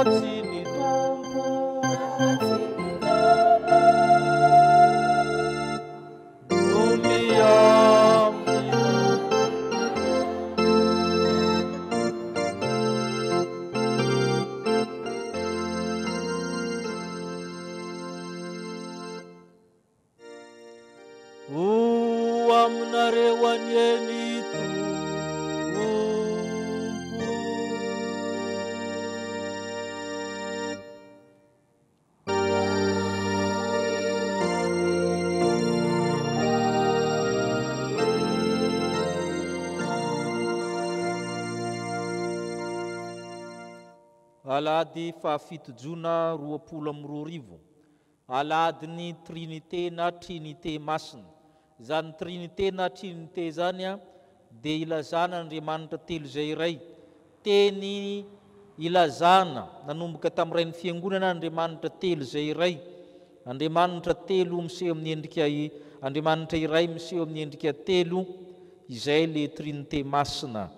ratsiny Tompo, no miamina. Aminareo anieny Tompo, alady fahafitojona 20 aladiny trinité na trinité masina. Zany trinité na trinité zany a dia ilazana Andriamanitra telo zay iray. Teny ilazana nanomboka tamin'ireny fiangonana Andriamanitra telo zay iray. Andriamanitra telo miseho amin'ny endrika Andriamanitra iray miseho amin'ny endrika telo, izay le trinité masina.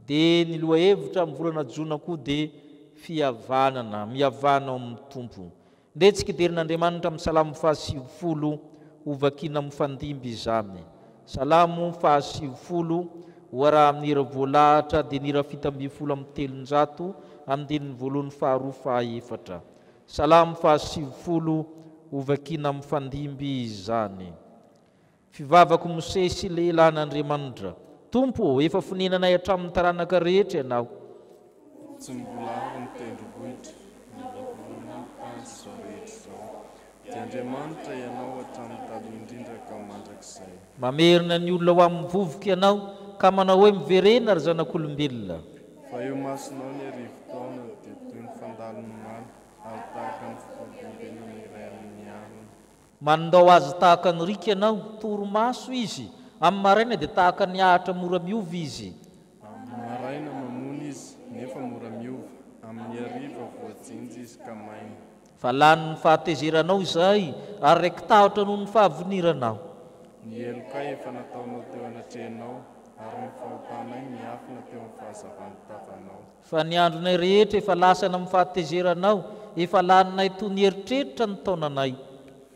Dia ny lohahevitra amin'ny volana Jona koa dia fihavanana, mihavana ao amin'ny Tompo. Nde tsy kiderin'Andriamanitra amin'ny Salamo 170 ovakina mifandimby izany. Salamo 170 oara amin'ny hira voalahatra dia ny hira 7 amin'ny telonjato amin'ny dininy voalohany faharoa fahaefatra. Salamo 170 ovakina mifandimby izany. Fivavako Mosesy lehilahy n'Andriamanitra, Tompo efa fonenanay hatramin'ny taranaka rehetra ianao. Tsy mbola avy ny tendrombohitra rehetra zao. Dia Andriamanitra ianao hatramin'ny taloha indrindra ka mandrakizay. Mamerina ny olona ho amin'ny vovoka ianao ka manao hoe miverena ry zanak'olombelona. Fa eo masonao ny arivo-taona dia toy ny fandalony maly ary tahaka ny fikorontenany iray amin'ny alina. Mandao azy tahaka ny rika ianao, torimaso izy. Amin'ny maraina dia tahaka ny ahatra mora miova izy. Amin'ny maraina mamono izy nefa mora miova, amin'ny hariva voajinjy izy ka maina. Fa lany ny fahatezeranao izay ary reki-tahotra noho ny fahavoniranao. Ny heloka efa nataonao teo anatrehanao ary ny fahotanay miafina teo amin'ny fahazavan'ny tavanao. Fa ny andronay rehetra efa lasana amin'ny fahatezeranao, efa laninay toy ny heritreritra ny taonanay.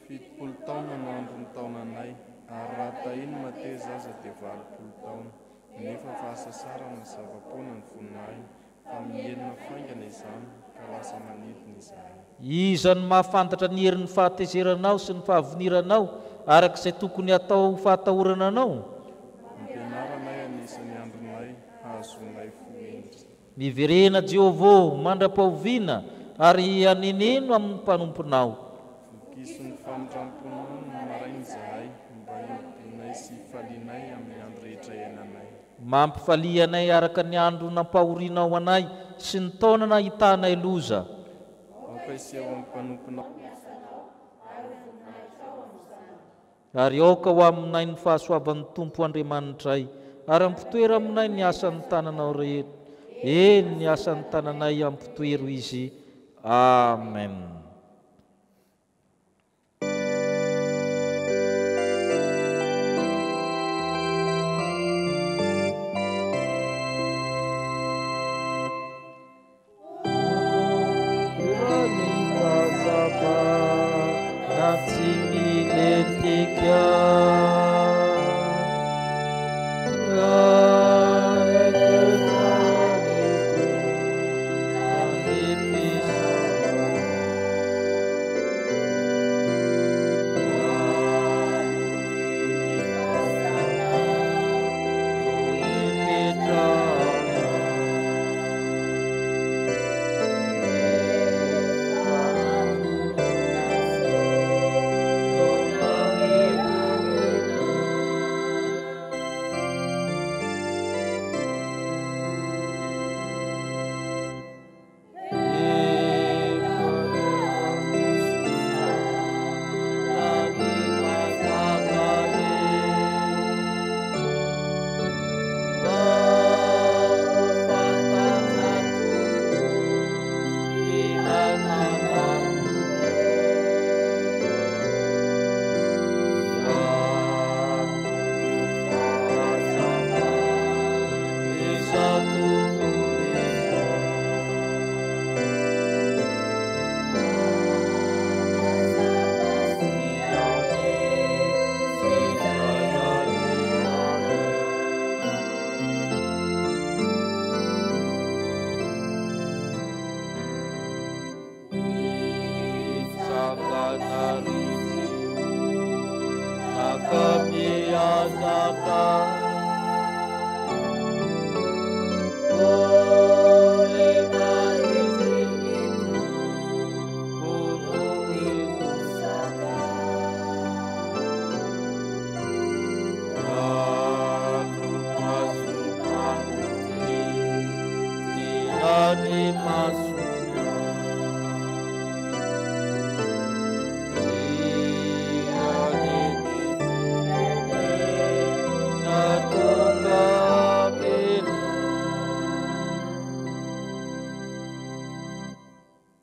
70 taona no andron'ny taonanay ary raha tahiny mateza aza dia 80 taona. Nefa fahasasarana ny zava-poana ny voninay, fa mienina faingana izany ka lasa manidina izahay. Iza no mahafantatra ny herin'ny fahatezeranao sy ny fahavoniranao arak'izay tokony atao fahatahorana anao? Ampianaranay anisan'ny andronay ahazonay fohendry. Miverena Jehovô mandra-pahoviana ary aneneno amin'ny mpanomponao. Vokiso ny famindramponao no maraina izahay mba hiompianay sy hifalianay amin'ny andro rehetra iainanay. Mampifalianay araka ny andro nampahorinao anay sy ny taona nahitanay loza. Ampaiseo amin'ny mpanomponao Ary aoka ho aminay ny fahasoavan'ny Tompo Andriamanitray, ary ampitoera aminay ny asan'ny tananao rehetra. Ny asan'ny tananay ampitoero izy. Amen.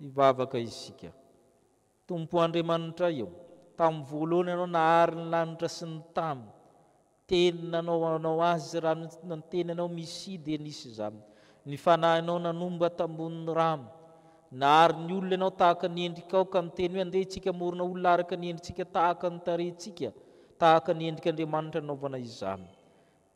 ivavaka isika. Tompo Andriamanitra eo, tamin'ny voalohany ianao nahary ny lanitra sy ny tany, teninanao anao azy raha ny teninanao misy dia nisy izany. Ny fanahinao nanomba tambon'ny rano, nahary ny olona ianao tahaka ny endrikao ka niteny hoe andeha tsika morona olona araka ny endritsika tahaka ny tarehintsika, tahaka ny endrika Andriamanitra naovana izany.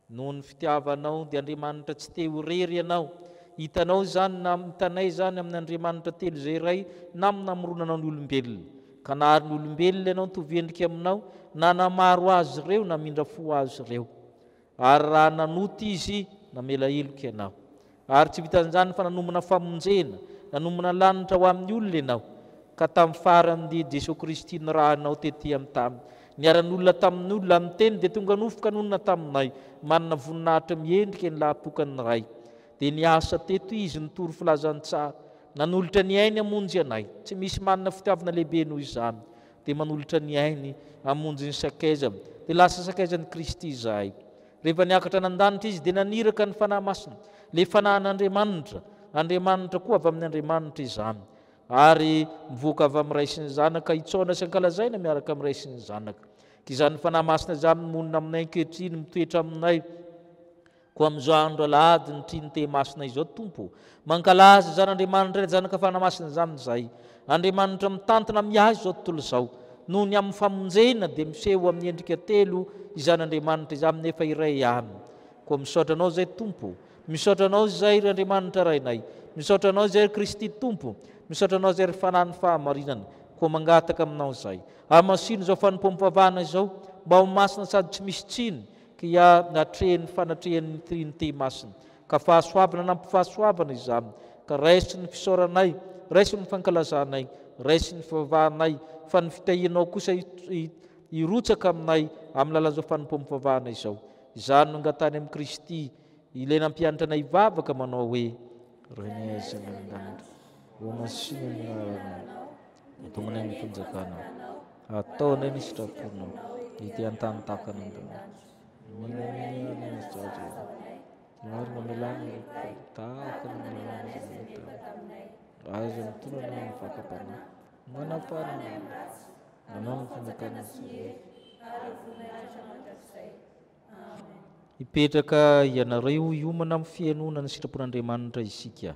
Noho ny fitiavanao dia Andriamanitra tsy te ho rery ianao. Hitanao zany hitanay zany amin'ny Andriamanitra telo izay iray na amin'ny namoronanao ny olombelona. Ka nahary ny olombelona ianao nitovy endrika aminao, na namaro azy ireo na mindra fo azy ireo. Ary raha nanoty izy namela heloka ianao. Ary tsy vitan'izany fa nanomana famonjena, nanomana lanitra ho amin'ny olona ianao. Ka tamin'ny farany dia Jesosy Kristy nirahanao tetỳ amin'ny tany. Niaran'olona tamin'ny olona amin'ny teny dia tonga nofoka nonona taminay, manana voninahitra miendrika ny lahapokany ray. Dia niasa teto izy nitory filazantsara, nanolotra ny ainy hamonjy anay. Tsy misy manana fitiavana lehibe noho izany. Dia manolotra ny ainy hamonjy ny sakaiza, dia lasa sakaizan'ny Kristy izahay. Rehefa niakatra nan-danitra izy dia naniraka ny fanahy masina, le fanahin'Andriamanitra. Andriamanitra koa avy amin'ny Andriamanitra izany. Ary mivoaka avy amin'ny Ray sy ny Zanaka, hitsaona sy ankalazaina miaraka amin'ny Ray sy ny Zanaka. Izany fanahy masina izany monina aminay ankehitriny, mitoetra aminay. Koa amin'izao andro alahady ny trinité masina izao Tompo, mankalaza izany Andriamanitra Zanaka fanahy masina izany izay. Andriamanitra mitantana miahy izao tontolo izao. Noho ny amin'ny famonjena dia miseho amin'ny endrika telo izany Andriamanitra izany nefa iray ihany. Koa misaotra anao izay Tompo, misaotra anao izay Andriamanitra rainay, misaotra anao izay Kristy Tompo, misaotra anao izay fanahiny fahamarinana. Koa mangataka aminao izay. Hamasino izao fanimpom-pavahana izao, mba ho masina sady tsy misy tsiny, kia natrehan'ny fanatrehan'ny trinité masina. Ka fahasoavana nampifahasoavana izany, ka raisy ny fisaoranay, raisy ny fankalazanay, raisy ny fivavahanay, fa ny fitahianao kosa irotsaka aminay amin'ny lalan'izao fanimpom-pavahana izao. Izany no angatany amin'ny Kristy, ilay nampianatra anay vavaka manao hoe: Renay Zanandandra, ho masina ny araranao, tonganay ny fanjakanao, ataonay ny sitraponao, ity an-tany tahaka an'Andriamanitra. Minamina ny zaza, maro mamelana tahaka ny mamelana zaza. Aza mitonana ny vakapana, manapana, manao ny fanjakana sy hipetraka ianareo hiomana amin'ny fianonana ny sitrapon'Andriamanitra isika.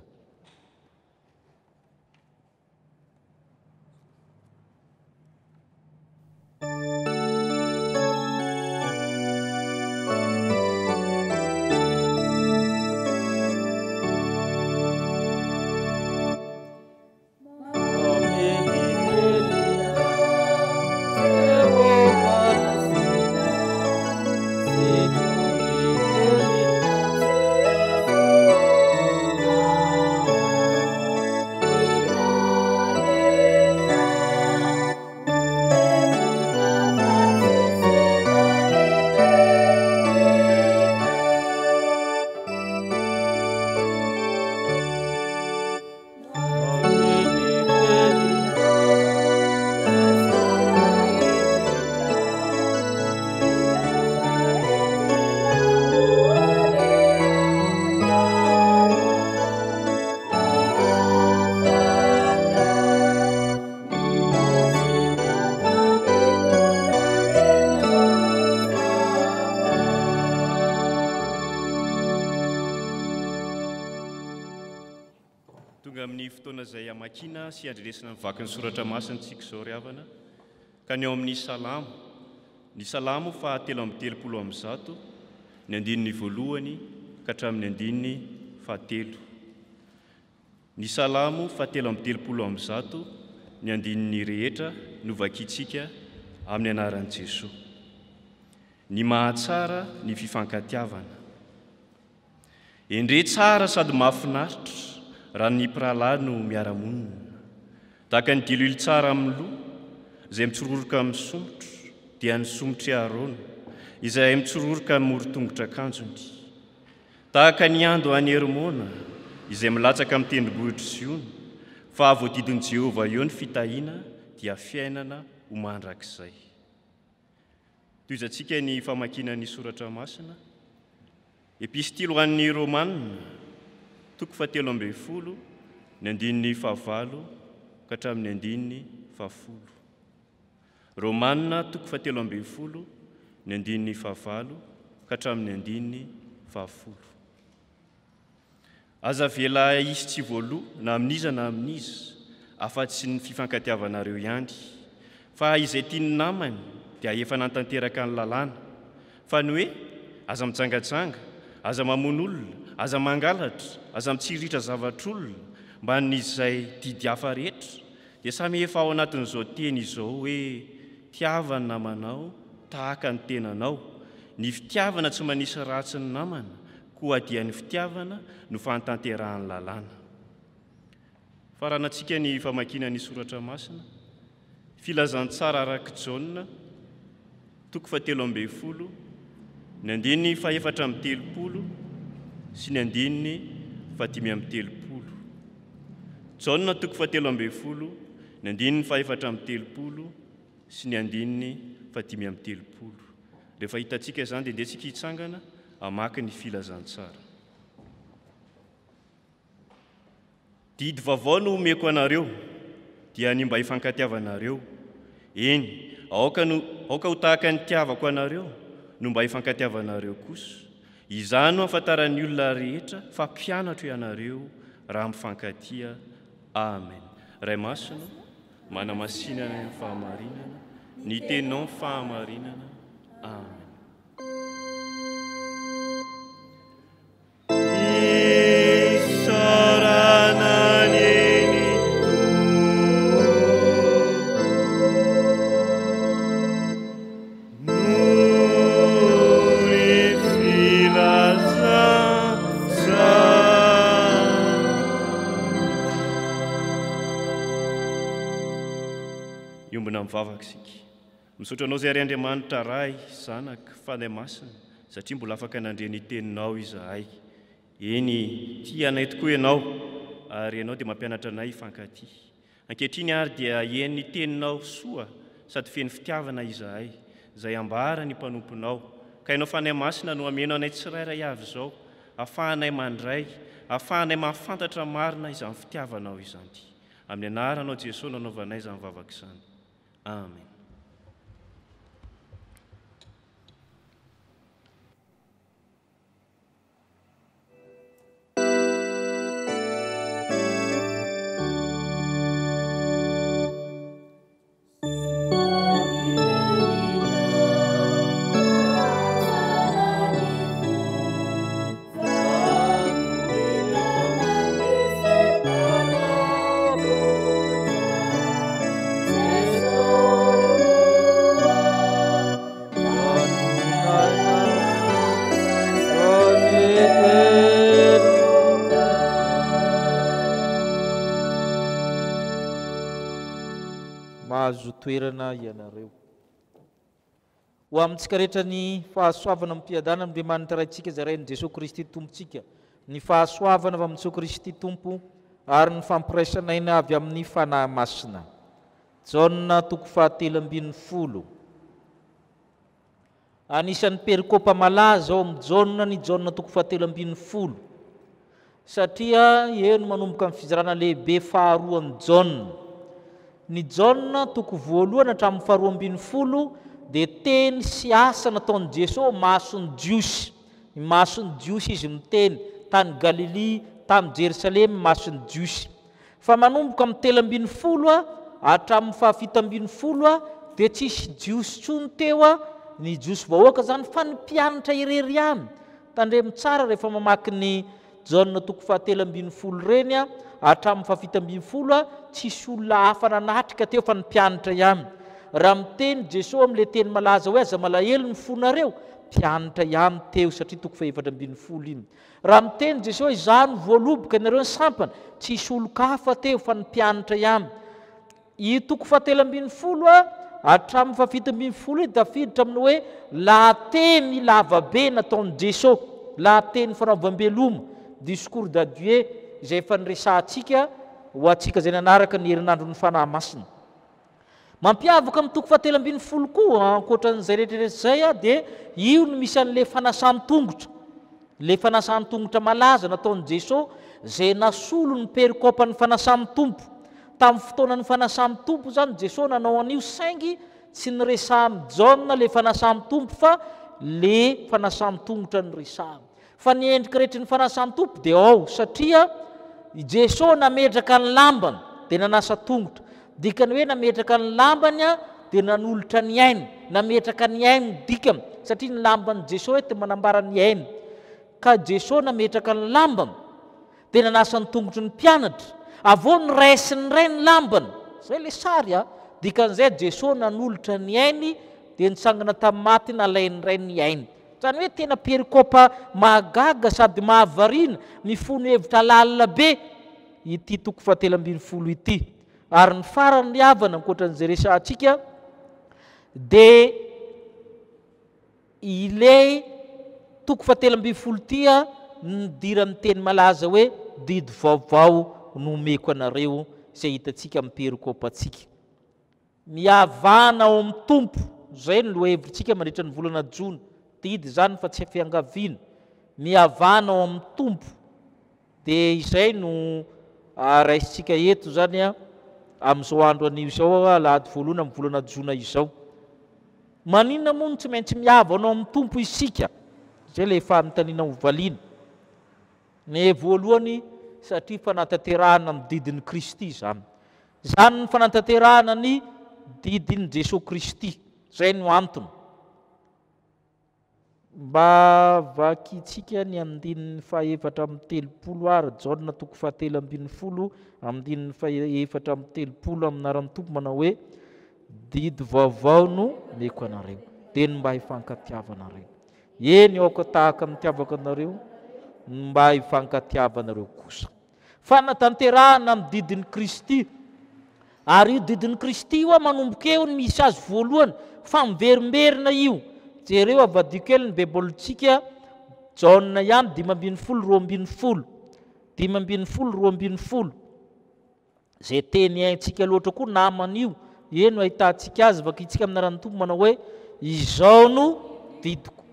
Zay amakina sy andrenesina ny vaky ny soratra masina tsika izao ry havana ka ny ao amin'ny salamo fa 3:30 ny andininy voalohany ka hatramin'ny andininy fahatelo. Ny salamo fa 3:30 ny andininy rehetra no vakitsika amin'ny anaran'i Jesosy. Ny mahatsara ny fifankatiavana, endre tsara sady mahafinaritra raha ny mpirahalahy no miara-monina, tahaka ny dilily tsara amin'ny loha izay mitsororoka amin'ny somotro dia ny somotry Arona izay mitsororoka amin'ny morotongotra akanjony, tahaka ny ando any Hermona izay milatsaka amin'ny tendrombohitra Siona, fa voadidin'i Jehovah eo ny fitahiana dia fiainana ho mandrakizay. Toizantsika ny famakinan'ny soratra masina. Epistily ho an'ny Romanina, toko 7:10, ny andininy 9 ka hatramin'ny andininy fahafolo. Romanina 7:20 ny andininy fahavalo ka hatramin'ny andininy fahafolo. Aza vela izy tsy voaloha na amin'iza na amin'iza afa-tsy ny fifankatiavanareo ihany, fa izay tiany namany dia efa nantanteraka ny lalàna, fa ny hoe aza mitsangatsanga, aza mamono olona, aza mangalatra, aza mitsiritra zavatr'olona mba n'izay didy hafa rehetra, dia samy efa ao anatin'izao teny izao hoe tiavana namanao tahaka ny tenanao. Ny fitiavana tsy manisy ratsy ny namana, koa dia ny fitiavana no fantanterahany lalàna. Faranantsika ny famakiana ny soratra masina, filazantsara araka Jaona 7:20 ny andininy 4:30 sy ny andininy 5:30. Jaona 7:20 ny andininy 4:30 sy ny andininy 5:30. Rehefa hitantsika izany dia ndeha tsika hitsangana hamaky ny filazantsara. Didy vaovao no omeko anareo, dia ny mba hifankatiavanareo. Eny, aoka ho tahaka ny tiavako anareo no mba hifankatiavanareo kosa. Izany no ahafantaran'ny olona rehetra fa mpianatra ianareo raha mifankatia. Amen. Ray masina, manamasinana ny fahamarinana, ny teninao ny fahamarinana. Amen. Iombona mivavaka isika. Misaotra anao izay ary Andriamanitra ray, Zanaka, Fanahy Masina, satria mbola afaka nandre ny teninao izahay. Eny, tia anay tokoa ianao, ary ianao dia mampianatra anay hifankatia. Ankehitriny ary dia eny ny teninao soa sady feno fitiavana izahay, izay ambara ny mpanomponao. Ka ianao Fanahy Masina no amenao anay tsirairay avy izao, ahafahanay mandray, ahafahanay mahafantatra marina izany fitiavanao izany. Amin'ny anaranao Jesosy nanaovanay izany vavaka izany. Amen. Mahazo toerana ianareo. Ho amintsika rehetra ny fahasoavana ampiadana Andriamanitra raintsika izay rain'i Jesosy Kristy Tompontsika, ny fahasoavana avy amin'ny Jesosy Kristy Tompo ary ny fampiraisanaina avy amin'ny fanahy masina. Jaona 7:20. Anisan'ny perikopa malaza ao amin'ny Jaona ny Jaona 7:20, satria eno manomboka amin'ny fizarana lehibe faharoan'ny Jaona. Ny Jaona 1 hatramin'ny 2:20 dia teny sy asa nataon'i Jesosy mason'ny Jiosy. Mason'ny Jiosy izy miteny tany Galili, tany Jerusalemy mason'ny Jiosy. Fa manomboka amin'ny 3:20 hatramin'ny 7:20 dia tsisy Jiosy tsony teo, ny Jiosy vahoaka zany fa ny mpianatra irery ihany. Tandremo tsara rehefa mamaky ny Jaona 7:20 reny hatramin'ny 7:20 tsisy olona hafa nanatrika teo fa ny mpianatra ihany. Raha miteny Jesosy amin'ilay teny malaza hoe aza malahelo ny fonareo, mpianatra ihany teo satria 4:20 iny. Raha miteny Jesosy izany voaloboka ianareo ny sampana, tsisy olon-kafa teo fa ny mpianatra ihany. I 7:20 hatramin'ny 7:20 tafiditra amin'ny hoe lahateny lavabe nataon'i Jesosy, lahateny fanaovam-beloma, discours d'adieu, izay efa niresahantsika ho antsika izay nanaraka ny herinandro ny fanahy masina. Mampiavaka amin'ny 7:20 koa ankoatran'izay rehetrarehetra izay dia io no misy an'ilay fanasan-tongotra, le fanasan-tongotra malaza nataon'i Jesosy, izay nasolo ny perikopany fanasan'ny tompo. tamin'ny fotoanany fanasan'ny tompo zany Jesosy nanao an'io saingy tsy nyresamin'ny Jaona le fanasan'ny tompo fa le fanasan'ny tongotra ny resahany fa ny endrika rehetra ny fanasan'ny tompo dia ao satria Jesosy nametraka ny lambany dia nanasa tongotra dikany hoe nametraka ny lambany dia nanolotra ny ainy nametraka ny ainy dikany satria ny lamban'i Jesosy dia manambara ny ainy ka Jesosy nametraka ny lambany dia nanasa ny tongotry ny mpianatra avô ny raisiny ray ny lambany zay le sary dikan'izay Jesosy nanolotra ny ainy dia nitsangana tamin'ny maty nalainy ray ny ainy zany hoe tena perikopa mahagaga sady mahavarina mifono hevitra lalina be ity toko 17 ity ary ny farany ny havana ankoatran'izay resantsika dia ile toko 17 tia nidiran'ny teny malaza hoe didy vaovao nomeko anareo izay hitantsika amin'ny perikopantsika mihavana ao amin'ny tompo zay ny lohevitritsika mandritra ny volana jona didy zany fa tsy fiangaviana mihavana ao amin'ny tompo dia izay no raisitsika eto zany amin'izao andro anio izao alahady voalohany amin'ny volana jona izao maninona moa tsy maintsy mihavanao amin'ny tompo isika zay le efa mitaniana hovaliana ny voalohany satria fanantanterahana amin'ny didin'ny Kristy zany ny fanantanterahana ny didin'ny Jesosy Kristy zay no antony mba vakitsika ny andininy fahaefatra amin'ny 30 ary Jaona toko 17 amin'ny fahaefatra amin'ny 30 aminaran'ny tompo manao hoe didy vaovao no meko anareo dia mba hifankatiavanareo eny aoka tahaka mitiavaka anareo mba hifankatiavanareo kosa fanatanterahana amin'ny didin'ny Kristy ary io didin'ny Kristy io manomboka eo ny misy azy voalohany fa miverimberina io jereo avadio kely ny bebolitsika Jaona ihany 5:12 5:12 zay teny aintsika loatra koa naman'io eno ahitantsika azy vakitsika aminaran'ny tompo manao hoe izao no didiko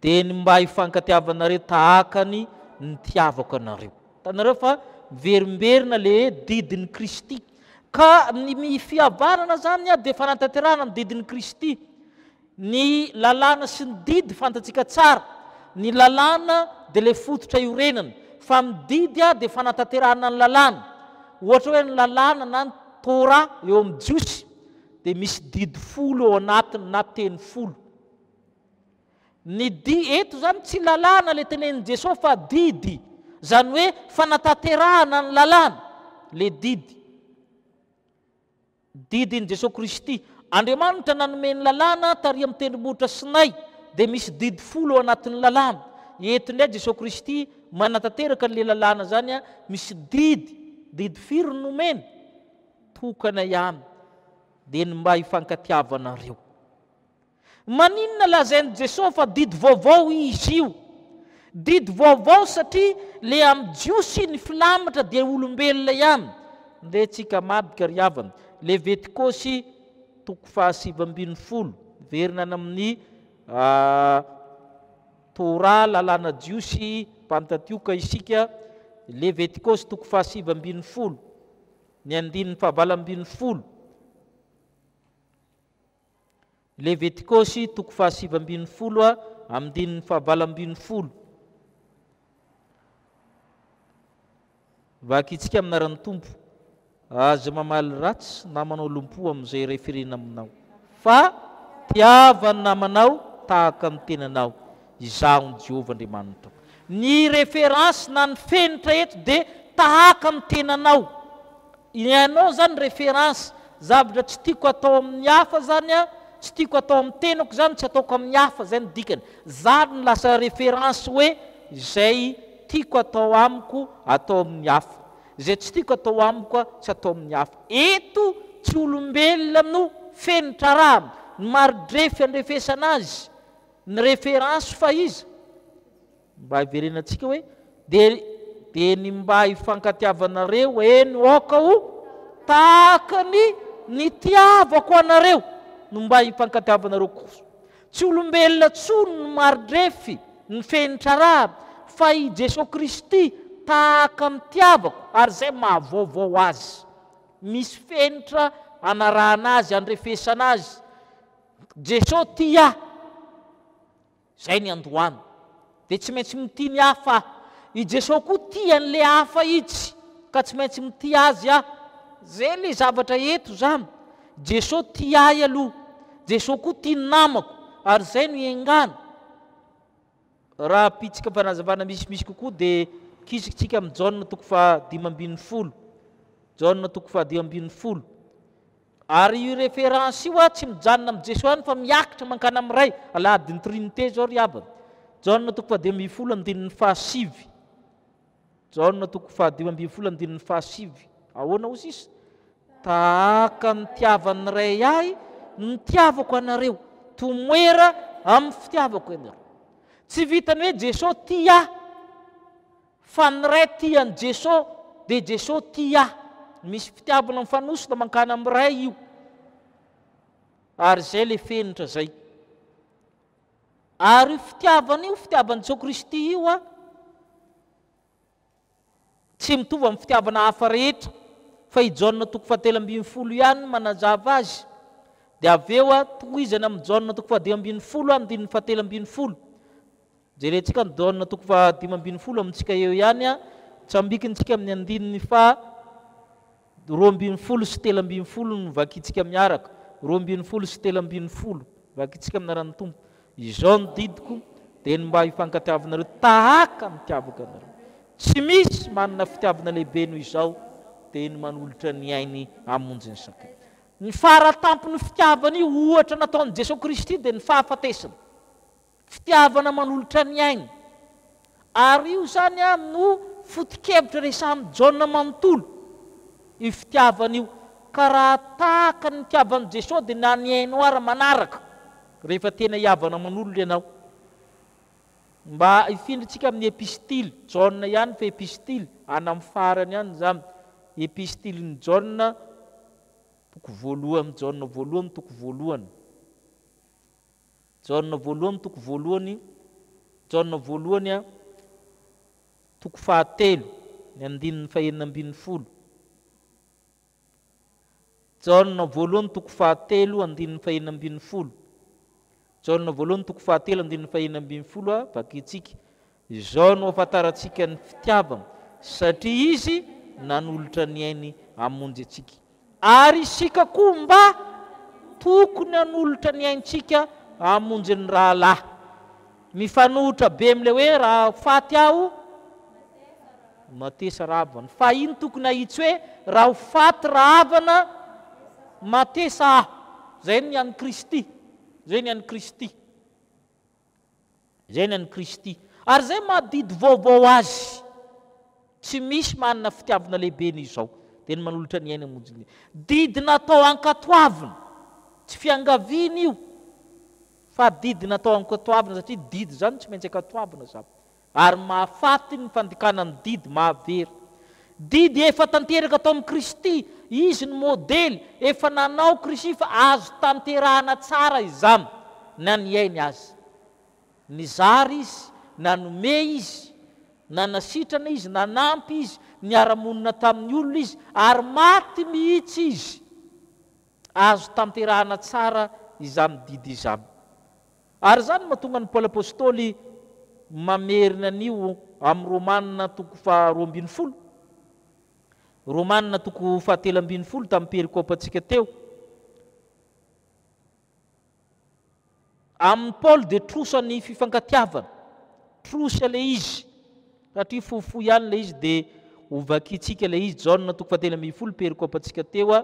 dia ny mba hifankatiavanareo tahakany ny tiavako anareo tanareo fa miverimberina le didin'ny Kristy ka ny fihavanana zany dia fanantanterahana amin'ny didin'ny Kristy ny lalàna sy ny didy fantatsika tsara ny lalàna dia le fototra iorenana fa mididy dia fanantanterahana ny lalàna ohatra hoe ny lalàna na ny Tora eo amin'ny jiosy dia misy didy 10 eo anatiny na teny 10 ny eto zany tsy lalàna le tenenin Jesosy fa didy zany hoe fanantanterahana ny lalàna le didin'ny Jesosy Kristy Andriamanitra nanomeny lalàna tary amin'ny tendrombohitra Sinay dia misy didy 10 ao anatin'ny lalàna eto indray Jesosy Kristy manantanteraka le lalàna zany misy didy firy nomeny tokana ihany dia ny mba hifankatiavanareo maninona lazainy Jesosy fa didy vaovao izy io didy vaovao satria le amin'ny jiosy ny filamatra dia olombelona ihany ndeha tsika madika ry havana Levitikosy toko 7:10 verina any amin'ny Tora lalàna jiosy Pentatioka isika Levitikosy toko 7:10 ny andininy 7:10 Levitikosy toko 7:10 amin'ny 7:10 vakitsika aminaran'ny tompo aza mamaly ratsy namanao lompo amin'izay referena aminao fa tiavany namanao tahaka ny tenanao izaho ny Jehovah Andriamanitra ny référence na ny fenitra eto dia tahaka ny tenanao ianao zany référence zavatra tsy tiako atao amin'ny hafa zany tsy tiako atao amin'ny tenako zany tsy ataoko amin'ny hafa zay ny dikany zany ny lasa référence hoe izay tiako atao amiko atao amin'ny hafa zay tsy tiako atao amiko tsy atao amin'ny hafa eto tsy olombelona no fenitra raha ny maridrefy andrefesana azy ny référence fa izy mba hiverenantsika hoe dia ny mba hifankatiavanareo eny oka ho tahakany ny tiavako anareo no mba hifankatiavanareo kosa tsy olombelona tsony ny maridrefy ny fenitra raha fa i Jesosy Kristy tahaka mitiavako ary zay mahavaovao azy. Misy fenitra anarahana azy, andrefesana azy. Jesosy tia, zay ny androany. Dia tsy maintsy mity ny hafa. I Jesosy koa tia an'le hafa itsy, ka tsy maintsy mity azy aho. Zay le zavatra eto zany. Jesosy tia ahy aloha. Jesosy koa tia ny namako, ary zay no iengana. Raha pitsika fanazavana misimisy kokoa dia kisitsika amin'ny Jaona 5:12. Jaona 5:12. Ary io référence io tsy mijanona amin'ny Jesosy any fa miakatra mankana amin'ray. Aladiny Trinité zao ry havana. Jaona 5:12. Jaona 5:12. Ahoana hozy izy? Tahaka nitiavan'ny ray ahy, nitiavako anareo. Tomoera amin'ny fitiavako anareo. Tsy vitany hoe Jesosy tia, fa ny ray tian'ny Jesosy, dia Jesosy tia. Misy fitiavana mifanosona mankana amin'ny ray io. Ary zay le fenitra zay. Ary fitiavana io, fitiavan'i Jesosy Kristy io tsy mitovy amin'ny fitiavana hafa rehetra. Fa i Jaona 5:12 ihany manazava azy. Dia aveo tohizana amin'ny Jaona 5:12. Jerentsika ny Jaona 5:12 amintsika eo ihany tsambikintsika amin'ny andininy 2:13 no vakitsika miaraka. 2:13 vakitsika amin'ny aran'ny Tompo. Izao ny didiko dia mba hifankatiavanareo tahaka mitiavaka anareo. Tsy misy manana fitiavana lehibe noho izao dia ny manolotra ny ainy hamonjy ny sakay. Ny faratampony fitiavana io ohatra nataon'i Jesosy Kristy dia ny fahafatesana. Fitiavana manolotra ny ainy. Ary io zany no foto-kevitra resamin'ny Jaona manontolo. I fitiavana io ka raha tahaka ny fitiavan'i Jesosy dia na ny ainao ary manaraka rehefa tena hiavana manolo ianao. Mba ifindritsika amin'ny epistily Jaona ihany fa epistily any amin'ny farany ihany zany. Epistiliny Jaona toko voalohany, Jaona voalohany toko voalohany. Jaona voalohany toko voalohany. Jaona voalohany toko 7 ny andininy 4:40. Jaona voalohany toko 7 andininy 4:40. Jaona voalohany toko 7 andininy 4:40 vakitsika. Izao no ahafantarantsika ny fitiavana satria izy nanolotra ny ainy hamonjy atsika. Ary isika koa mba tokony hanolotra ny aintsika hamonjy ny rahalahy. Mifanohitra be amin'ilay hoe raha faty aho matesa rahavana. Fa ino tokony hahitsy hoe raha faty rahavana matesa aho. Zay ny an'i Kristy. Zay ny an'i Kristy. Zay ny an'i Kristy. Ary zay mahadidy vaovao azy. Tsy misy manana fitiavana lehibe n'izao. Dia ny manolotra ny aina hamonjy. Didy natao ankatoavina. Tsy fiangaviana io. Fa didy natao ankatoavina satria didy zany tsy maintsy ankatoavina zany. Ary mahafaty ny fandikana ny didy mahavery. Didy efa tanteraka tao amin'ny Kristy. Izy ny modely efa nanao Kristy fa azo tanterahana tsara izany. Na ny ainy azy. Nizary izy, nanome izy, nanasitrana izy, nanampy izy, niara-monina tamin'ny olona izy, ary maty mihitsy izy. Azo tanterahana tsara izany didy izany. Ary zany mahatonga ny Paoly apôstôly mamerina an'io amin'ny Romanina toko 12. Romanina toko 13 tamin'ny perikôpantsika teo. Amin'ny Paoly dia trosany fifankatiavana. Trosa le izy. Satria fofo ihany le izy dia hovakitsika le izy. Jaona toko 13 perikôpantsika teo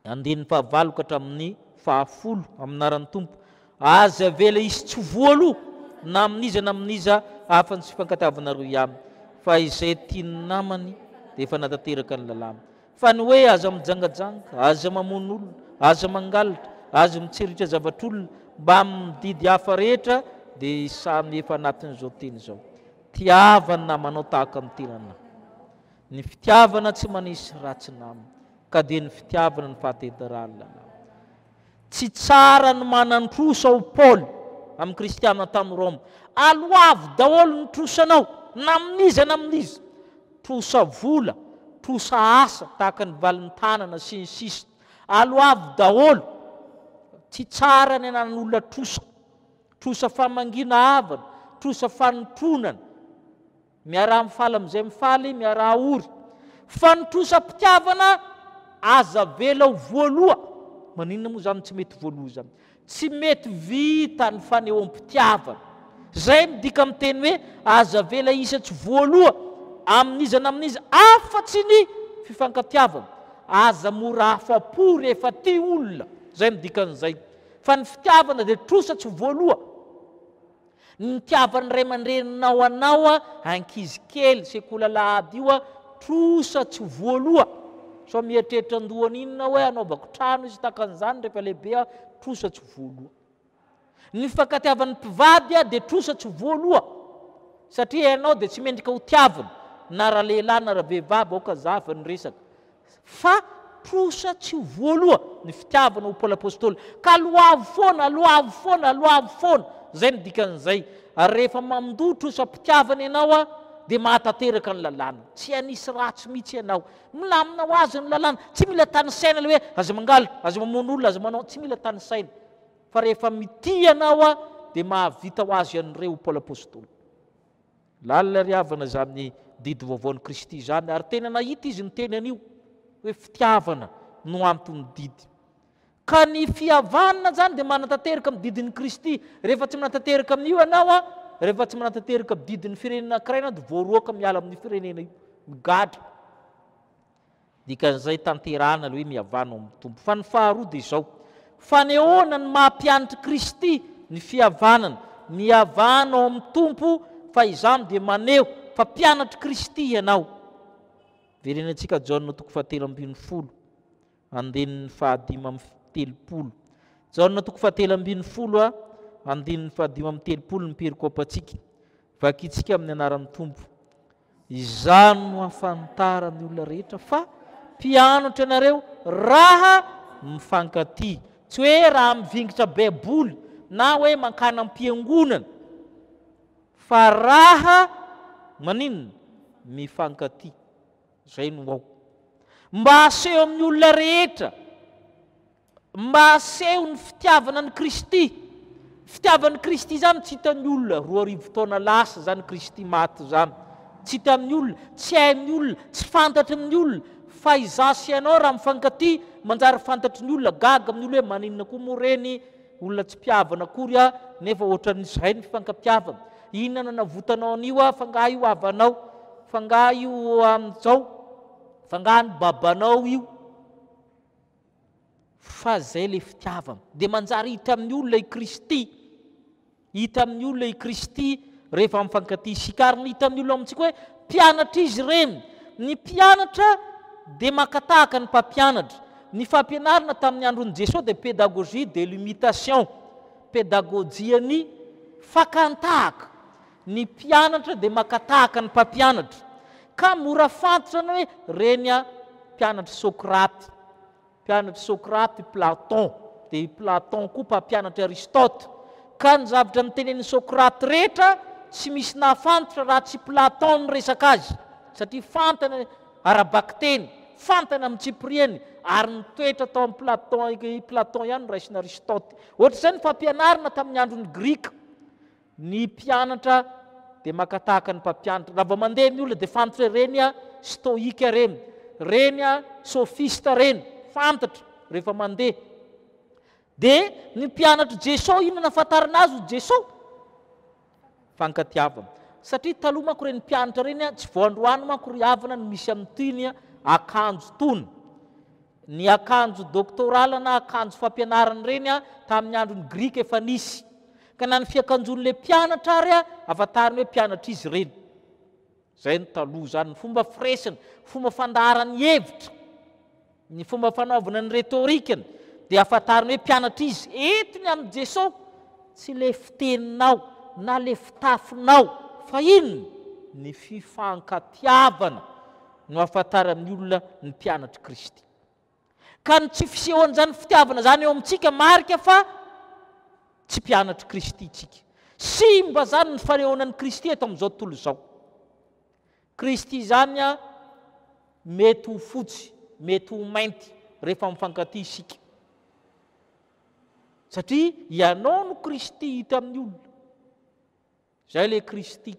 andininy 9 hatramin'ny 10 amin'ny aran'ny Tompo. Aza avela izy tsy voaloha na amin'iza na amin'iza hafa ny fifankatiavana roy aminy. Fa izay tiany namany dia efa natateraka ny lalàna. Fa ny hoe aza mijangajanga, aza mamono olona, aza mangalatra, aza mitseritra zavatr'olona mba mididy hafa rehetra dia samy efa anatin'izao teny izao. Tiavana manao tahaka ny tenana. Ny fitiavana tsy manisy ratsy namana, ka dia ny fitiavana ny fahatetarana. Tsy tsara ny manantrosa ho Paoly amin'ny kristianina tamin'ny Roma. Aloavy daholo ny trosanao na amin'izy trosa vola trosa asa tahaka ny valiny tanana sy ny sisa aloavo daholo tsy tsara ny anan'olona trosa famangina havana trosa fanotronana miara mifaly amin'izay mifaly miara ory fa ny trosa-pitiavana aza vela ho voaloha maninona moa zany tsy mety voaloha zany tsy mety vita ny fanehoam-pitiavana zay midika amin'ny teny hoe aza vela isatsy voaloha amin'izy na amin'izy afatsy ny fifankatiavana aza mora afa-po rehefa ty olona zay midikan'izay fa ny fitiavana dia trosatsy voaloha ny tiavany ray aman-dreninao anao ankizy kely sekola lahady io trosatsy voaloha so mieritreritra andohany inona hoe anaovako trano izy takan'izany rehefa lehibe trosatsy voaloha ny fifankatiavan'ny mpivady dia trosatsy voaloha satria ianao dia tsy mendrika ho tiavana na raha lehilahy na raha vehivavy aoka zavany resaka fa trosatsy voaloha ny fitiavana ho Paoly apôstôly ka aloavo foana zay ny dikan'izay ary rehefa mamindoro trosa-pitiavana ianao dia mahatateraka ny lalàna tsy anisy ratsy mihitsy ianao milamina ho azy ny lalàna tsy mila tany saina le hoe aza mangalatra aza mamono olona aza manao tsy mila tany saina fa rehefa mity ianao dia mahavita ho azy an'ireo Paoly apôstôly lalina riavana zany didy vaovaon'i Kristy zany ary tena nahita izy ny teny an'io hoe fitiavana no antony didy ka ny fihavanana zany dia manatateraka amin'ny didin'i Kristy rehefa tsy manatateraka amin'io ianao rehefa tsy manatateraka amin'ny didin'ny firenena anankiray dia voaroaka miala amin'ny firenena io migadra dikan'izay tanterahana le hoe mihavana ao amin'ny tompo fa ny faharoa dia izao fanehoana ny mahampianatry Kristy ny fihavanana mihavana ao amin'ny tompo fa izany dia maneho fa mpianatry Kristy ianao verenantsika Jaona 7:10 andinin'ny 5:30 Jaona 7:10 andinin'ny 5:30 ny perikopantsika vakitsika amin'ny anaran'ny tompo izany no hafantaran'ny olona rehetra fa mpianatra ianareo raha mifankatia tsy hoe raha mivingitra baiboly na hoe mankana am-piangonana fa raha maninona mifankatia zay no ao mba aseho amin'ny olona rehetra mba aseho ny fitiavana ny Kristy fitiavan'ny Kristy zany tsy hita amin'ny olona 2000 taona lasa zany Kristy maty zany tsy hita amin'ny olona tsy hay amin'ny olona tsy fantatry amin'ny olona fa izasy ianao raha mifankatia manjary fantatry ny olona gaga amin'ny olona hoe maninona koa moa reny olona tsy mpiavana akory nefa ohatran'izay ny fifankatiavana inona navotanao an'io fangaha io avanao fangaha io amin'izao fangaha ny babanao io fa zay le fitiavana dia manjary hita amin'ny olona i Kristy hita amin'ny olona i Kristy rehefa mifankatia isika ary ny hita amin'ny olona amintsika hoe mpianatra izy reny ny mpianatra dia makatahaka ny mpampianatra ny fampianarana tamin'ny andron'i Jesosy dia pédagogie de l'imitation pédagogiany fakantahaka ny mpianatra dia makatahaka ny mpampianatra ka mora fantatra hoe reny mpianatra Sokraty Platon dia Platon koa mpampianatra Aristote ka ny zavatra mitenen'ny Sokraty rehetra tsy misy nahafantatra raha tsy Platon ny resaka azy satria fantana arabaky-teny fantana amin'ny Tsiprieny ary nitoetra tao amin'ny Platon ihany raisina Aristote ohatra izay ny fampianarana tamin'ny andron'ny Grika ny mpianatra dia makatahaka ny mpampianatra raha vao mandeha ny olona dia fantatra reny stoika reny sofista reny fantatra rehefa mandeha dia ny mpianatra Jesosy inona nafantarana azy Jesosy fankatiavana satria taloha manko reny mpianatra reny tsy vao androany manko ry havana no misy amin'tiny akanjo tony ny akanjo doktorala na akanjo fampianarana reny tamin'ny andron'ny Grika efa nisy ka na ny fiakanjon'le mpianatra ary afantariny hoe mpianatra izy reny zay ny taloha zany ny fomba firesina fomba fandaharany hevitra ny fomba fanaovana ny retorikany dia afantariny hoe mpianatra izy etiny amin'ny Jesosy tsy le fiteninao na le fitafinao fa inona ny fifankatiavana no afatara amin'ny olona ny mpianatra Kristy ka ny tsy fisehoan'izany fitiavana zany eo amintsika marika fa tsy mpianatra Kristy tsika simba zany ny fanehoanan'ny Kristy eto amin'izao tontolo izao Kristy zany a mety ho fotsy, mety ho mainty rehefa mifankatia isika. Satria ianao no Kristy hita amin'ny olona. Zay le Kristy.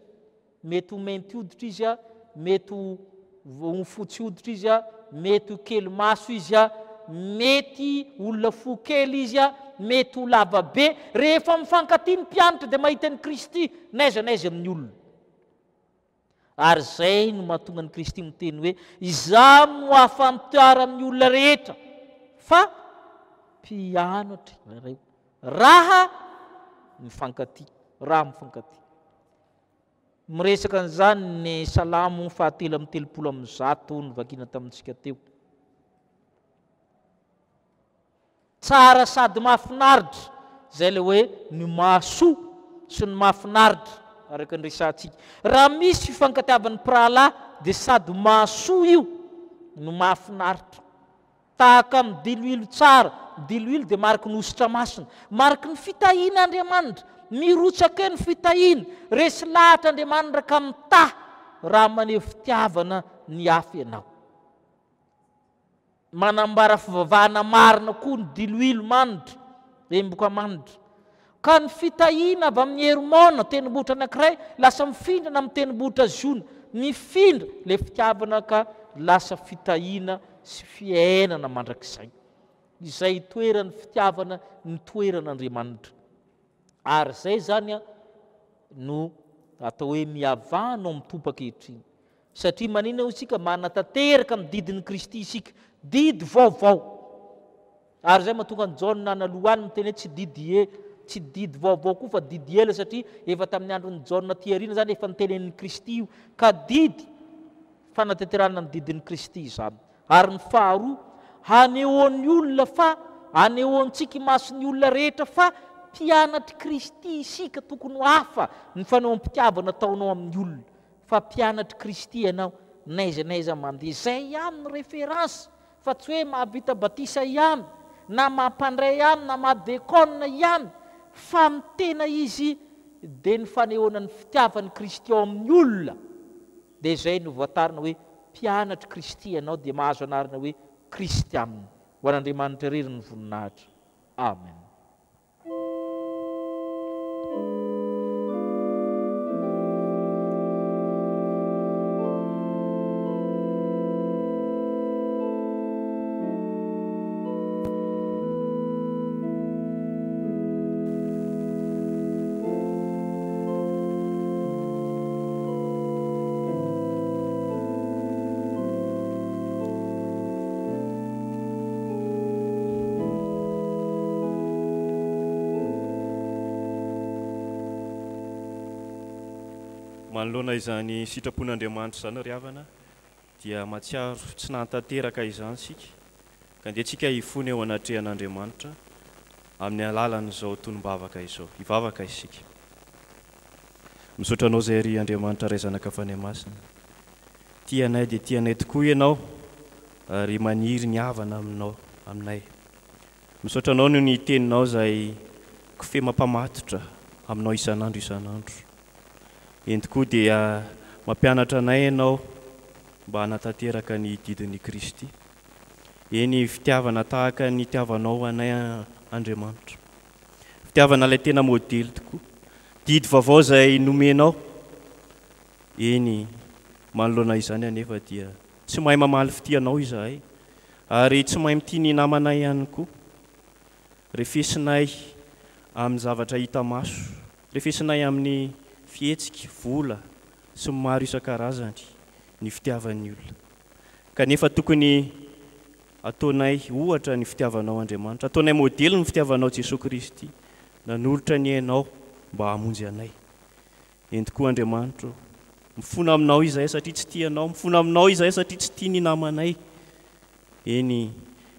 Mety ho mainty hoditra izy a, mety ho fotsy hoditra izy a, mety ho kely maso izy a, mety olona fo kely izy a, mety ho lava be. Rehefa mifankatia ny mpianatra dia mahita ny Kristy naiza amin'ny olona. Ary zay no mahatonga ny Kristy miteny hoe izaho no afantarana amin'ny olona rehetra fa mpianatra raha mifankatia, miresaka an'izany ny Salamo 4:30 ny vakina tamintsika teo. Tsara sady mahafinaritra zay le hoe ny mahasoa sy ny mahafinaritra araka ny resantsika. Raha misy fifankatiavan'ny mpirahalahy dia sady mahasoa io no mahafinaritra. Tahaka amin'ny diloilo tsara, diloilo dia mariky ny ositra masina, mariky ny fitahiana Andriamanitra, mirotsaka ny fitahiana, resy lahatra Andriamanitra ka mitaha raha maneho fitiavana ny hafa ianao. Manambara fivavahana marina koa ny diloilo manitra, emboka manitra. Ka ny fitahiana avy amin'ny Hermona, tenibohitra anankiray, lasa mifindrana amin'ny tenibohitra Zona. Mifindra le fitiavana ka lasa fitahiana sy fiainana mandrakizay. Izay toeran'ny fitiavana, ny toeran'Andriamanitra. Ary zay zany a no atao hoe miavahana amin'ny tompo ankehitriny. Satria manina ho isika manatanteraka amin'ny didin'ny Kristy isika, didy vaovao. Ary zay mahatonga ny Jaona nanalohany miteny hoe tsy didy tsy didy vaovao koa fa didy ela, satria efa tamin'ny andron'ny Jaona tiarina zany efa nitenen'ny Kristy io, ka didy fanatanterana ny didin'ny Kristy izany. Ary ny faharoa, hanehoan'ny olona fa hanehoantsika mason'ny olona rehetra fa mpianatry Kristy isika, tokony ho hafa ny fanehoam-pitiavana ataonao amin'ny olona, fa mpianatry Kristy ianao naiza mandeha. Zay ihany ny référence, fa tsy hoe mahavita batisa ihany na mahampandray ihany na mahadekona ihany, fa mitena izy dia ny fanehoana ny fitiavan'ny Kristy ao amin'ny olona. Dia zay no voatarina hoe mpianatry Kristy ianao dia mahazo anarana hoe Kristianina. Ho an'Andriamanitra irery ny voninahitra. Amen. Manoloana izany sitrapon'Andriamanitra izany ry havana dia matsiaro tsy nahatanteraka izany sika, ka dia tsika hifony eo anatrehan'Andriamanitra amin'ny alalan'izao tonom-bavaka izao. Hivavaka isika. Misaotra anao izay ry Andriamanitra ray zanaka fany masina. Tianay dia tianay tokoa ianao ary maniry ny havana aminao aminay. Misaotra anao noho ny teninao izay kofe mampamatotra aminao isan'andro. Ento koa dia mampianatra anay ianao mba hanatanteraka ny didin'i Kristy. Eny fitiavana tahaka ny tiavanao anay Andriamanitra. Fitiavana ilay tena modely tokoa. Didy vaovao izay nomenao. Eny manoloana izany anefa dia tsy mahay mamaly fitianao izahay, ary tsy mahay mitia ny namanay ihany koa. Refesinay amin'ny zavatra hita maso, refesinay amin'ny fihetsika, vola sy maro isan-karazany ny fitiavan'ny olona. Kanefa tokony ataonay ohatra ny fitiavanao Andriamanitra, ataonay modely ny fitiavanao Jesosy Kristy, nanolotra ny hainao mba hamonjy anay. Ento koa Andriamanitra, mifona aminao izahay satria tsy tianao, mifona aminao izahay satria tsy tia ny namanay. Eny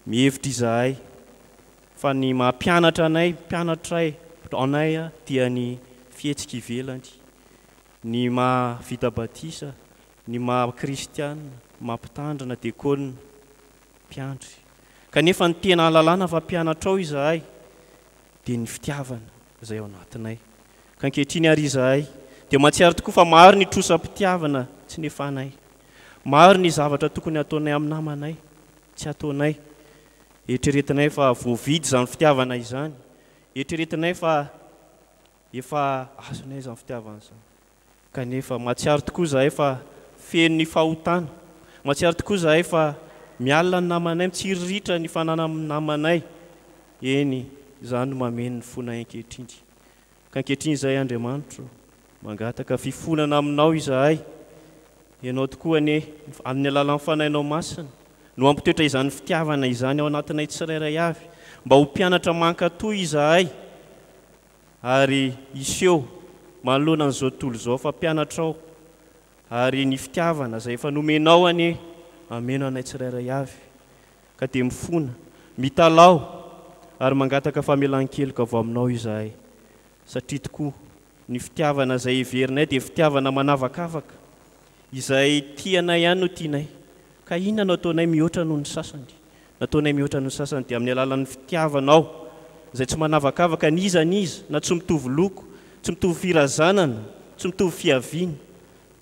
mihevitra izahay fa ny mampianatra anay, mpianatra anay dia ny fihetsika ivelany, ny mahavita batisa, ny maha-kristianina, mampitandrina dekona, mpiandry. Kanefa ny tena halalana fa mpianatra ao izahay dia ny fitiavana izay ao anatinay. Ka ankehitriny ary izahay dia mahatsiaro tokoa fa maro ny trosa-pitiavana tsy nefanay. Maro ny zavatra tokony ataonay amin'ny namanay tsy ataonay. Eritreretinay fa voavidy izany fitiavana izany. Eritreretinay fa efa azonay izany fitiavana izany. Kanefa mahatsiaro tokoa izahay fa feno ny fahotana. Mahatsiaro tokoa izahay fa mialina ny namanay, mitsiriritra ny fanana amin'ny namanay. Eny, izany no mameno ny fonay ankehitriny. Ka ankehitriny izahay Andriamanitro, mangataka fifonana aminao izahay. Ianao tokoa ane amin'ny alalan'ny fanahinao masina no ampitoetra izany fitiavana izany ao anatinay tsirairay avy, mba ho mpianatra mankatoy izahay, ary iseho manoloana an'izao tontolo izao fa mpianatrao, ary ny fitiavana izay efa nomenao ane ameno anay tsirairay avy. Ka dia mifona, mitalao, ary mangataka famelan-keloka avy aminao izahay, satria tokoa ny fitiavana izay iverinay dia fitiavana manavakavaka, izay tianay ihany no tianay. Ka inona no ataonay mihoatra noho ny sasany? Nataonay mihoatra noho ny sasany dia amin'ny alalan'ny fitiavanao izay tsy manavakavaka niza, na tsy mitovy loko, tsy mitovy firazanana, tsy mitovy fiaviana,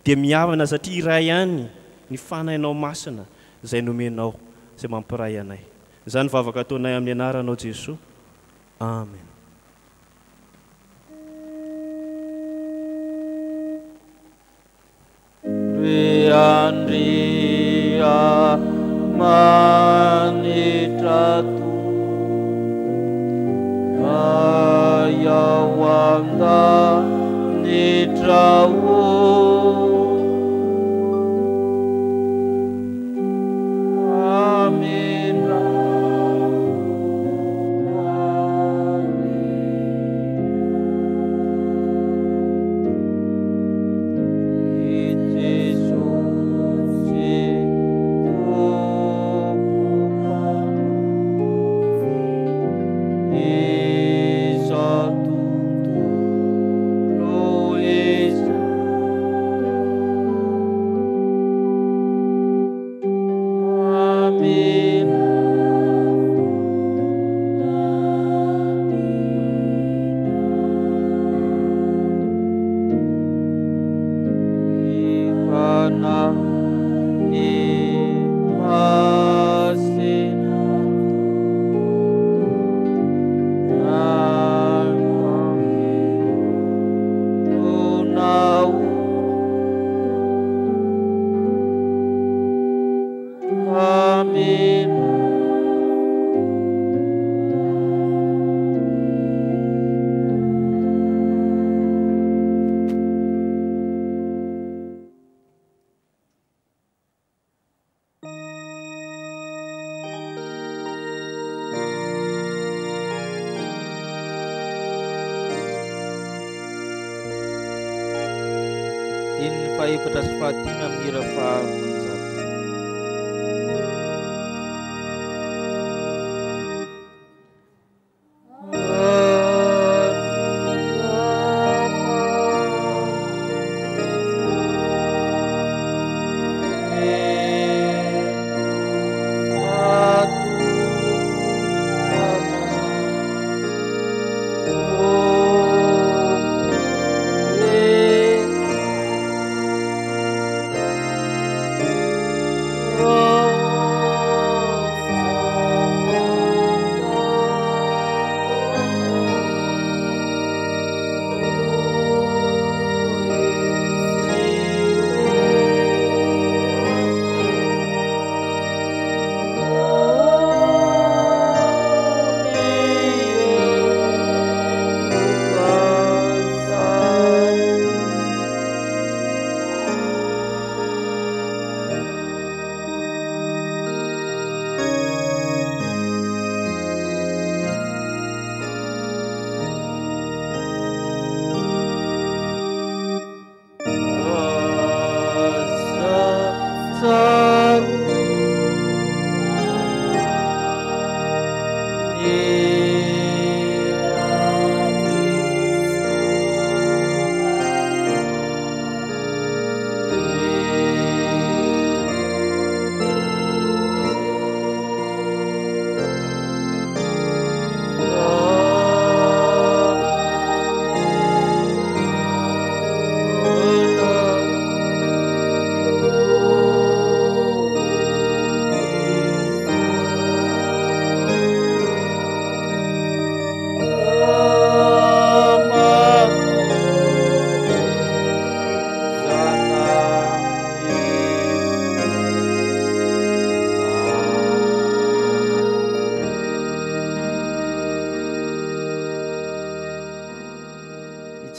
dia mihavana satria iray ihany ny fanahinao masina izay nomenao, izay mampiray anay. Izany vavaka ataonay amin'ny anaranao Jesosy. Amen. Andrea manitratu ayawanda nitrawo amin efatra sy fahatiny amin'ny era faharoanjato.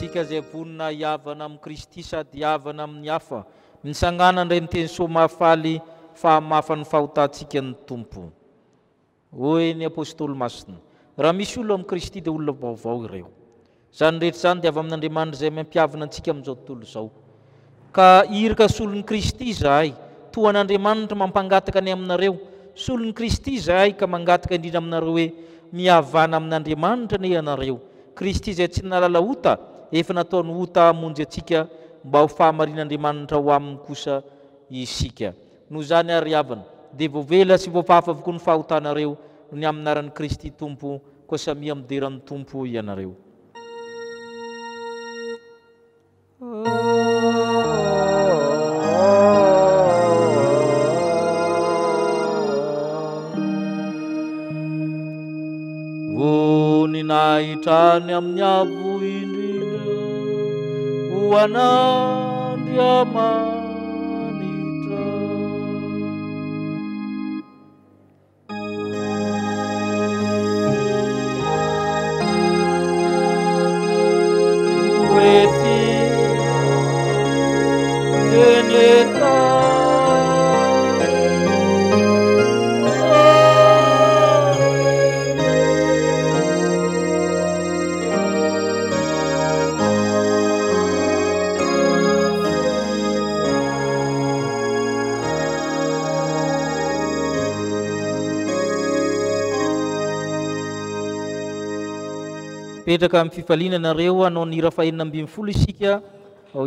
tsika zay vonina hiavana amin'ny Kristy sady hiavana amin'ny hafa, misangana indray miteny soa mahafaly fa mafany fahotantsika ny tompo. Hoy ny apôstôly masina, raha misy olo amin'ny Kristy dia olona vaovao ireo. Zany rehetra zany dia avy amin'Andriamanitra izay mampiavana antsika amin'izao tontolo izao. Ka irika solon'ny Kristy izahay, toa an'Andriamanitra mampangataka ny aminareo, solon'ny Kristy izahay ka mangataka indrindra aminareo hoe mihavana amin'Andriamanitra ny ianareo. Kristy izay tsy nalala ota, efa nataony ota hamonjy antsika mba ho fahamarin'Andriamanitra ho aminy kosa isika. Noho zany ary havana, dia voavela sy voafafa avokoa ny fahotanareo ny aminaran'ny Kristy Tompo, koa samia mideran'ny Tompo ianareo. Voninahitra ny amin'ny avo indrindra ho an'Andriamanitra, hoety eneta petraka amin'ny fifaliana nareo hanao ny hira faha 420 isika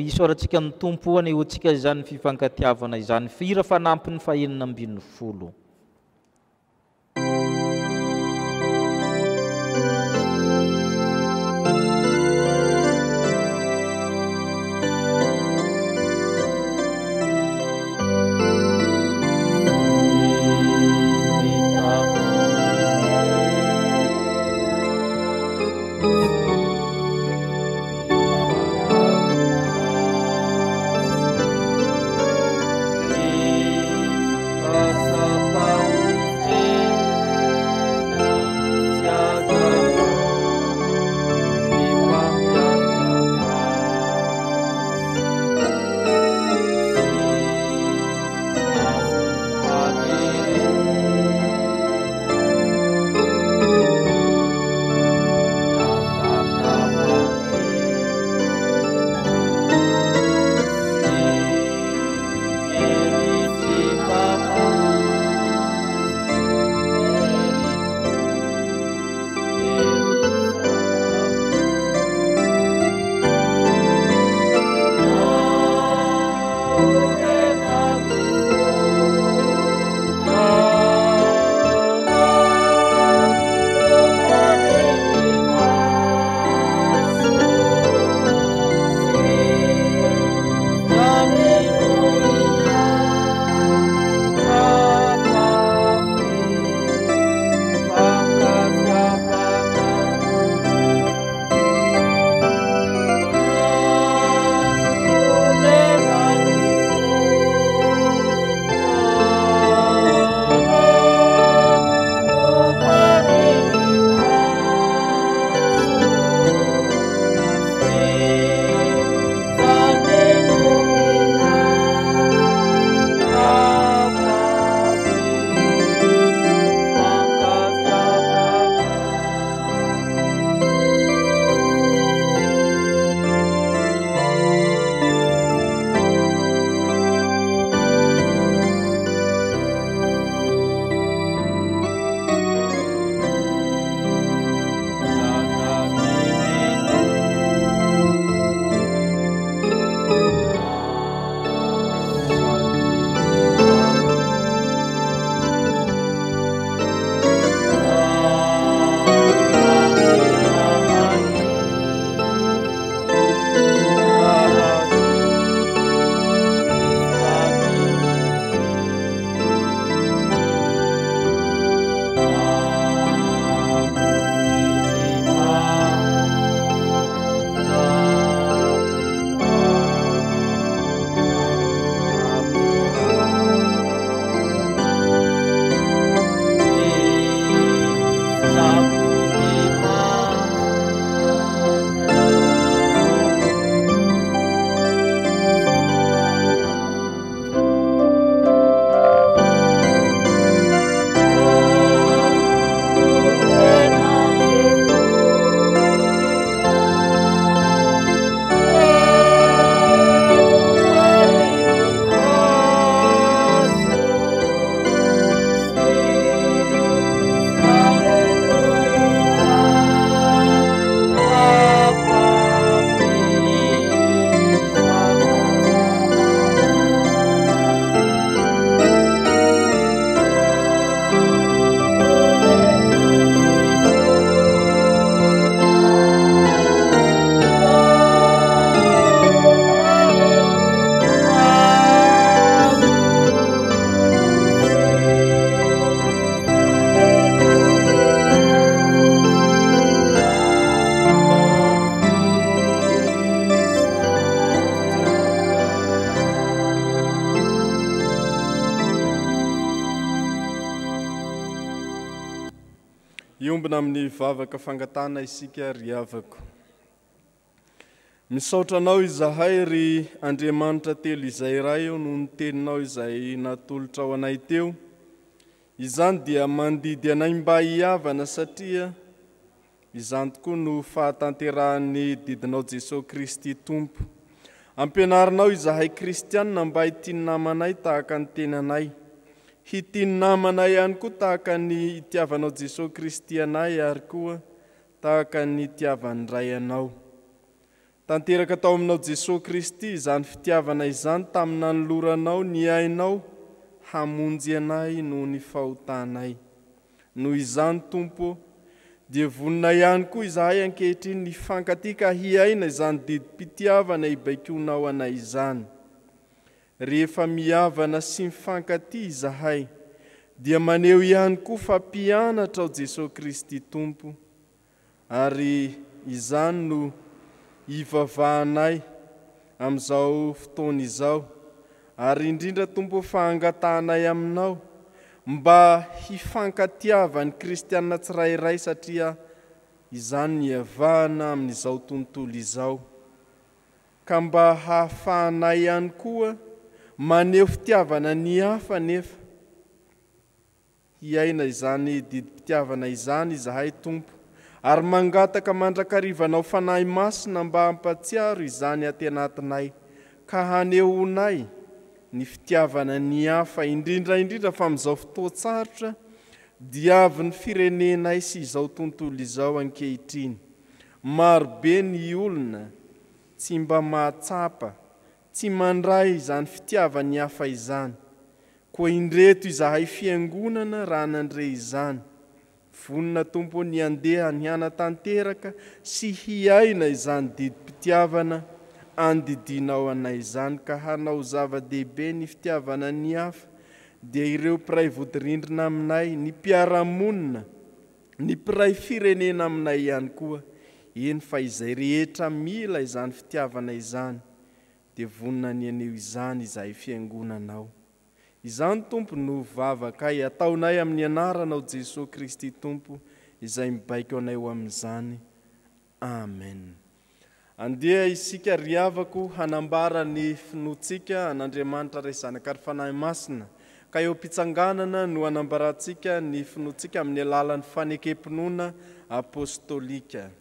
isaorantsika ny tompo anehoantsika izany fifankatiavana izany hira fanampy ny faha 420. Asa iombina amin'ny vavaka fangatana isika ry havako. Misaotranao izahay ry Andriamanitra telo izay iray eo noho ny teninao izay natolotra ao anay teo. Izany dia mandidy anay mba hiavana satria izany tokoa no fahatanterahan'ny didinao Jesosy Kristy Tompo. Ampianarinao izahay kristianina mba hitiany namanay tahaka ny tenanay. Hitiany namanay ihany koa tahaka ny itiavanao Jesosy Kristy anay ary koa tahaka ny itiavan'ny ray anao. Tanteraka tao aminao Jesosy Kristy izany fitiavana izany tamin'ny nanoloranao ny ainao hamonjy anay noho ny fahotanay. Noho izany Tompo, dia vonina ihany koa izahay ankehitriny ny fankatia ka hiaina izany didim-pitiavana ibaikoanao anay izany. Rehefa mihavana sy mifankatia izahay, dia maneho ihany koa fampianatra ao Jesosy Kristy Tompo, ary izany no ivavahanay amin'izao fotoana izao, ary indrindra Tompo fahangatanay aminao mba hifankatiavan'ny kristianina tsirairay satria izany ny havahana amin'izao tontolo izao. Ka mba hahafahanay ihany koa maneho fitiavana ny hafa nefa hiaina izany didim-pitiavana izany izahay Tompo, ary mangataka mandrakarivanao fanahy masina mba hampatsiaro izany aty anatinay ka hanehoanay ny fitiavana ny hafa indrindra fa amin'izao fotoan-tsarotra dia avy ny firenenay sy izao tontolo izao ankehitriny. Marobe ny olona tsy mba mahatsapa, tsy mandray izany fitiavany hafa izany, koa indreto izahay fiangonana raha nandre izany. Vonina Tompo ny andeha ny hanatanteraka sy hiaina izany didim-pitiavana andidinao anay izany, ka hanao zava-dehibe ny fitiavana ny hafa dia ireo mpiray vodirindrina aminay, ny mpiara-monina, ny mpiray firenena aminay ihany koa. Eny fa izay rehetra mila izany fitiavana izany dia vonina ny aneo izany izahay fiangonanao. Izany Tompo no vavakay ataonay amin'ny anaranao Jesosy Kristy Tompo izay mibaiko anay ho amin'izany. Amen. Andeha isika ry havako hanambara ny finoantsika an'Andriamanitra ray zanaka ary fanahy masina, ka eo am-pitsanganana no hanambarantsika ny finoantsika amin'ny alalan'ny fanekem-pinoana apostolika.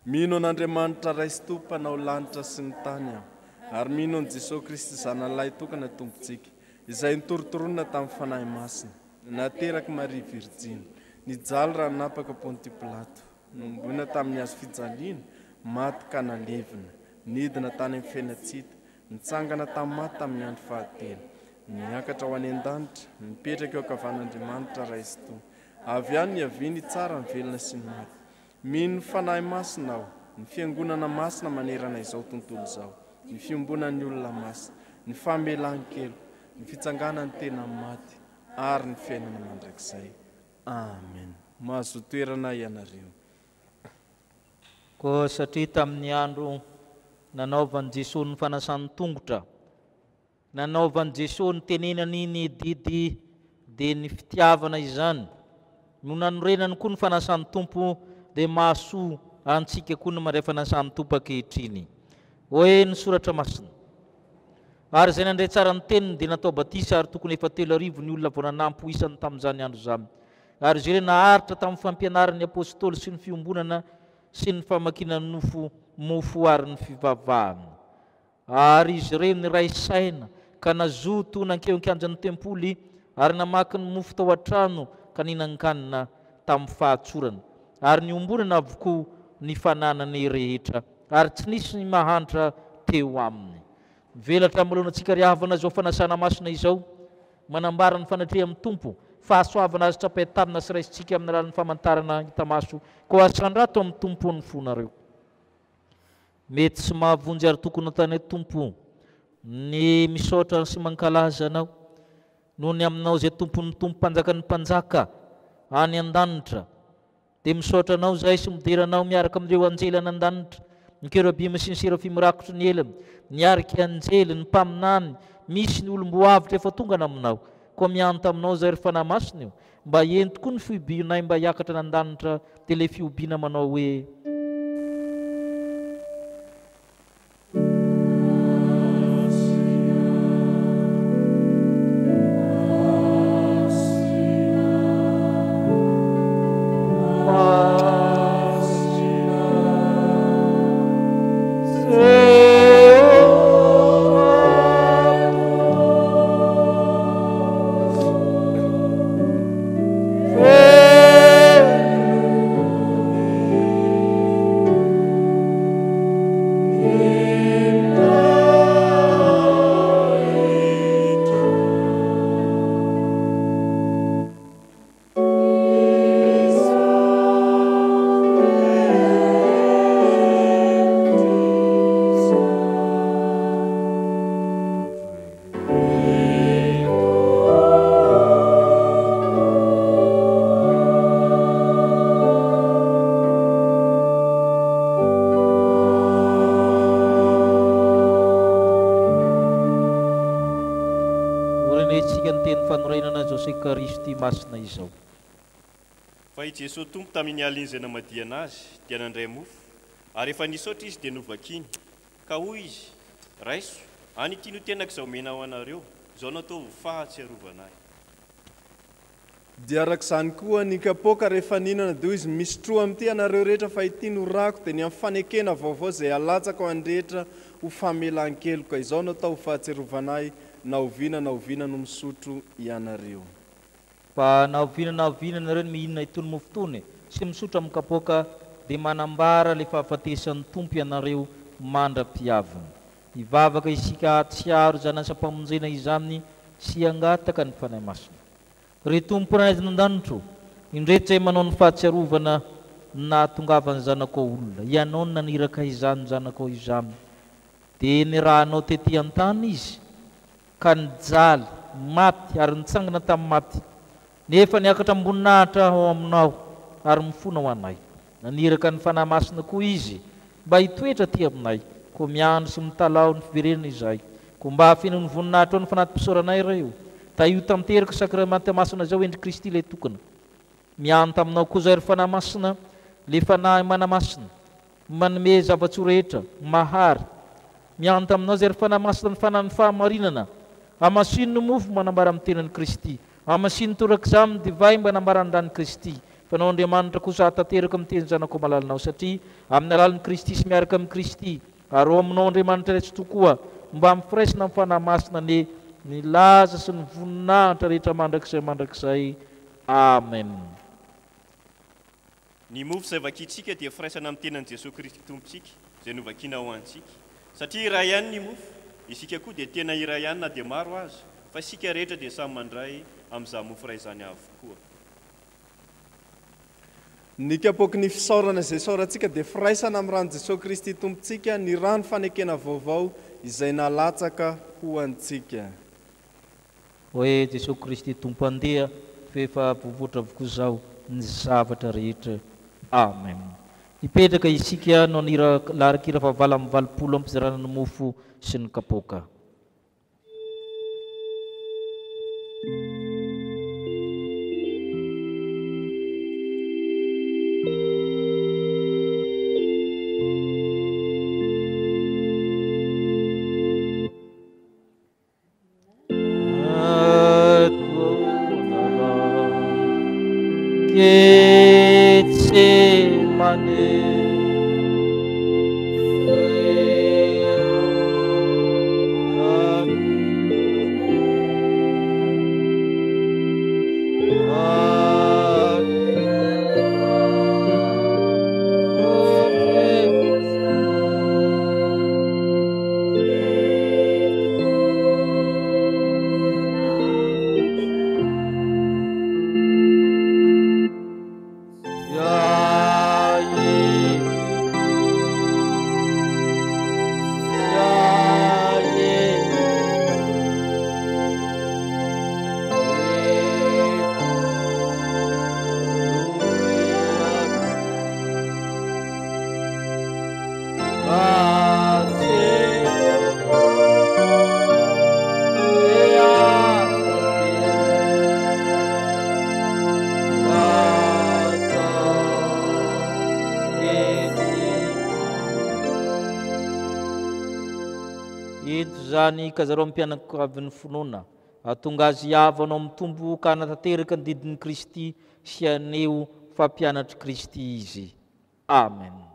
Mino an'Andriamanitra ray sy Tompo mpanao lanitra sy ny tany aho, ary mino an' Jesosy Kristy zanalahy tokana tompontsika izay nitorotoronina tamin'ny fanahy masina, nateraky Maria Virjiny, nijaly raha napaka Ponty Pilato, nombona tamin'ny hazo fijaliana, maty ka nalevina, nidina tany amin'ny fenatsita, nitsangana tamin'ny maty tamin'ny andro fahatelo, niakatra ho any an-danitra, nipetraka eo ankavan'Andriamanitra ray sy Tompo. Avy any ny haviny tsara ny velona sy ny maty. Mino ny fanahy masina aho, ny fiangonana masina manerana izao tontolo izao, ny fiombonan'ny olona masina, ny famelan-kelo, ny fitsanganan'ny tena maty, ary ny fiainana mandrakizay. Amen. Mahazo toerana ianareo. Koa satria tamin'ny andro nanaovan'i Jesosy ny fanasany tongotra, nanaovan'i Jesosy ny tenenany ny didy dia ny fitiavana izany, no nanorenany koa ny fanasany Tompo dia mahasoa antsika koa ny mandray fanasany Tompo ankehitriny. Hoe ny soratra masina. Ary izay nandray tsara ny teniny dia natao batisa, ary tokony efa 3,000 ny olona vao nanampo isany tamin'izany andro izany. Ary izy ireo naharitra tamin'ny fampianaran'ny apôstôly sy ny fiombonana sy ny famakinany mofo ary ny fivavahana. Ary izy ireo niray saina ka nazoto nankeo-kianjan'ny tempoly ary namaky ny mofo tao an-trano ka ninan-kanina tamin'ny fahatsorana. Ary ny ombonana avokoa ny fananany rehetra, ary tsy nisy ny mahantra teo aminy. Velatra amalona antsika ry havana izao fanasana masina izao, manambara ny fanatria amin'ny Tompo, fahasoavana azy trapahitanina sy raisitsika amin'ny alalan'ny famantarana hita maso, koa asandrato amin'ny Tompo ny fonareo. Mety sy mahavonjy ary tokony atany Tompo ny misaotra sy mankalaza anao, noho ny aminao izay Tompon'ny Tompo mpanjakan'ny mpanjaka any an-danitra, dia misaotra anao zahay sy moderanao miaraka amin'ireo anjely any an-danitra, ny kerubima sy ny serafimy rakotry ny elany, niarika anjely, ny mpaminany, misy ny olom-boavitra efa tonga aminao, koa mianta aminao zay ry fanahy masina io mba ento koa ny fiobinay mba hiakatra nandanitra dia le fiobiana manao hoe masina izao fa i Jesosy tompo tamin'ny alin'izay namadiana azy dia nandray mofo ary efa nisaotra izy dia novakiny ka hoy izy raiso any ity no tenako izao mena ho anareo izao natao ho fahatsiarovana ahy dia arak'izany koa ny kapoaka rehefa ninana dia izy misy amin'ity anareo rehetra fa ity no rako dia ny amin'ny fanekena vaovao izay alatsaka ho andrehetra ho famelan-keloka izao natao ho fahatsiarovana ahy na oviana no misotro ianareo fa naoviana nareo mihinana itony mofo tony sy misotro amin'ny kapoaka dia manambara le fahafatesan'ny tompo ianareo mandra-piavana hivavaka isika atsiaro izany asa-pamonjena izany sy hangataka ny fanahy masina ry tompo raizina an-danitro indreto zay manao ny fahatsiarovana na tongavany zanakao olona ianao ny naniraka izany zanakao izany dia ny rahanao tetỳ an-tany izy ka nijaly maty ary nitsangana tamin'ny maty nefa niakatra amboninahitra ao aminao ary mifona ho anay naniraka ny fanahy masina koa izy mba hitoetra ty aminay koa miandro sy mitalao ny fiverenana izay koa mba hafeno ny voninahitra ao ny fanaty-pisoranay ireo ta io tamteraka sakramenta masina zao endry Kristy le tokana mianta aminao koa zay ry fanahy masina le fanahy manamasina manome zava-tso rehetra mahary mianta aminao zay ry fanahy masina ny fanahiny fahamarinana amasino ny mofo manambara amin'ny tenan'i Kristy amasino torak'izamy divay mba nambaran-drany Kristy fanao Andriamanitra kosa tanteraka amin'ny teny zanako malalinao satria amin'ny alalan'i Kristy sy miaraka amin'ny Kristy ary ao aminao Andriamanitra rehetra tokoa mba mifiraisina amin'ny fanahy masina ny laza sy ny voninahitra rehetra mandrakizay amen. Ny mofo izay vakitsika dia firaisana amin'ny tenan'i Jesosy Kristy tompontsika izay novakina ho antsika satria iray ihany ny mofo isika koa dia tena iray ihany na dia maro azy fa isika rehetra dia samy mandray amin'izany mofo iray izany avokoa. Ny kapoaky ny fisaorana izay saorantsika dia firaisana amin'ny rano Jesosy Kristy tompontsika ny rano fanekena vaovao izay nalatsaka ho antsika. Hoe Jesosy Kristy tompo andeha fefa vovoatra avokoa izao ny zavatra rehetra. Amen. Hipetraka isika no nira laharakira fa 8:20 ampizarana ny mofo sy ny kapoaka. eto zany kazarao amin'ny mpianakavin'ny finoana atonga azy havanao amin'ny tombo ka hanatanteraka ny didin'i Kristy sy aneo fampianatry Kristy izy. Amen.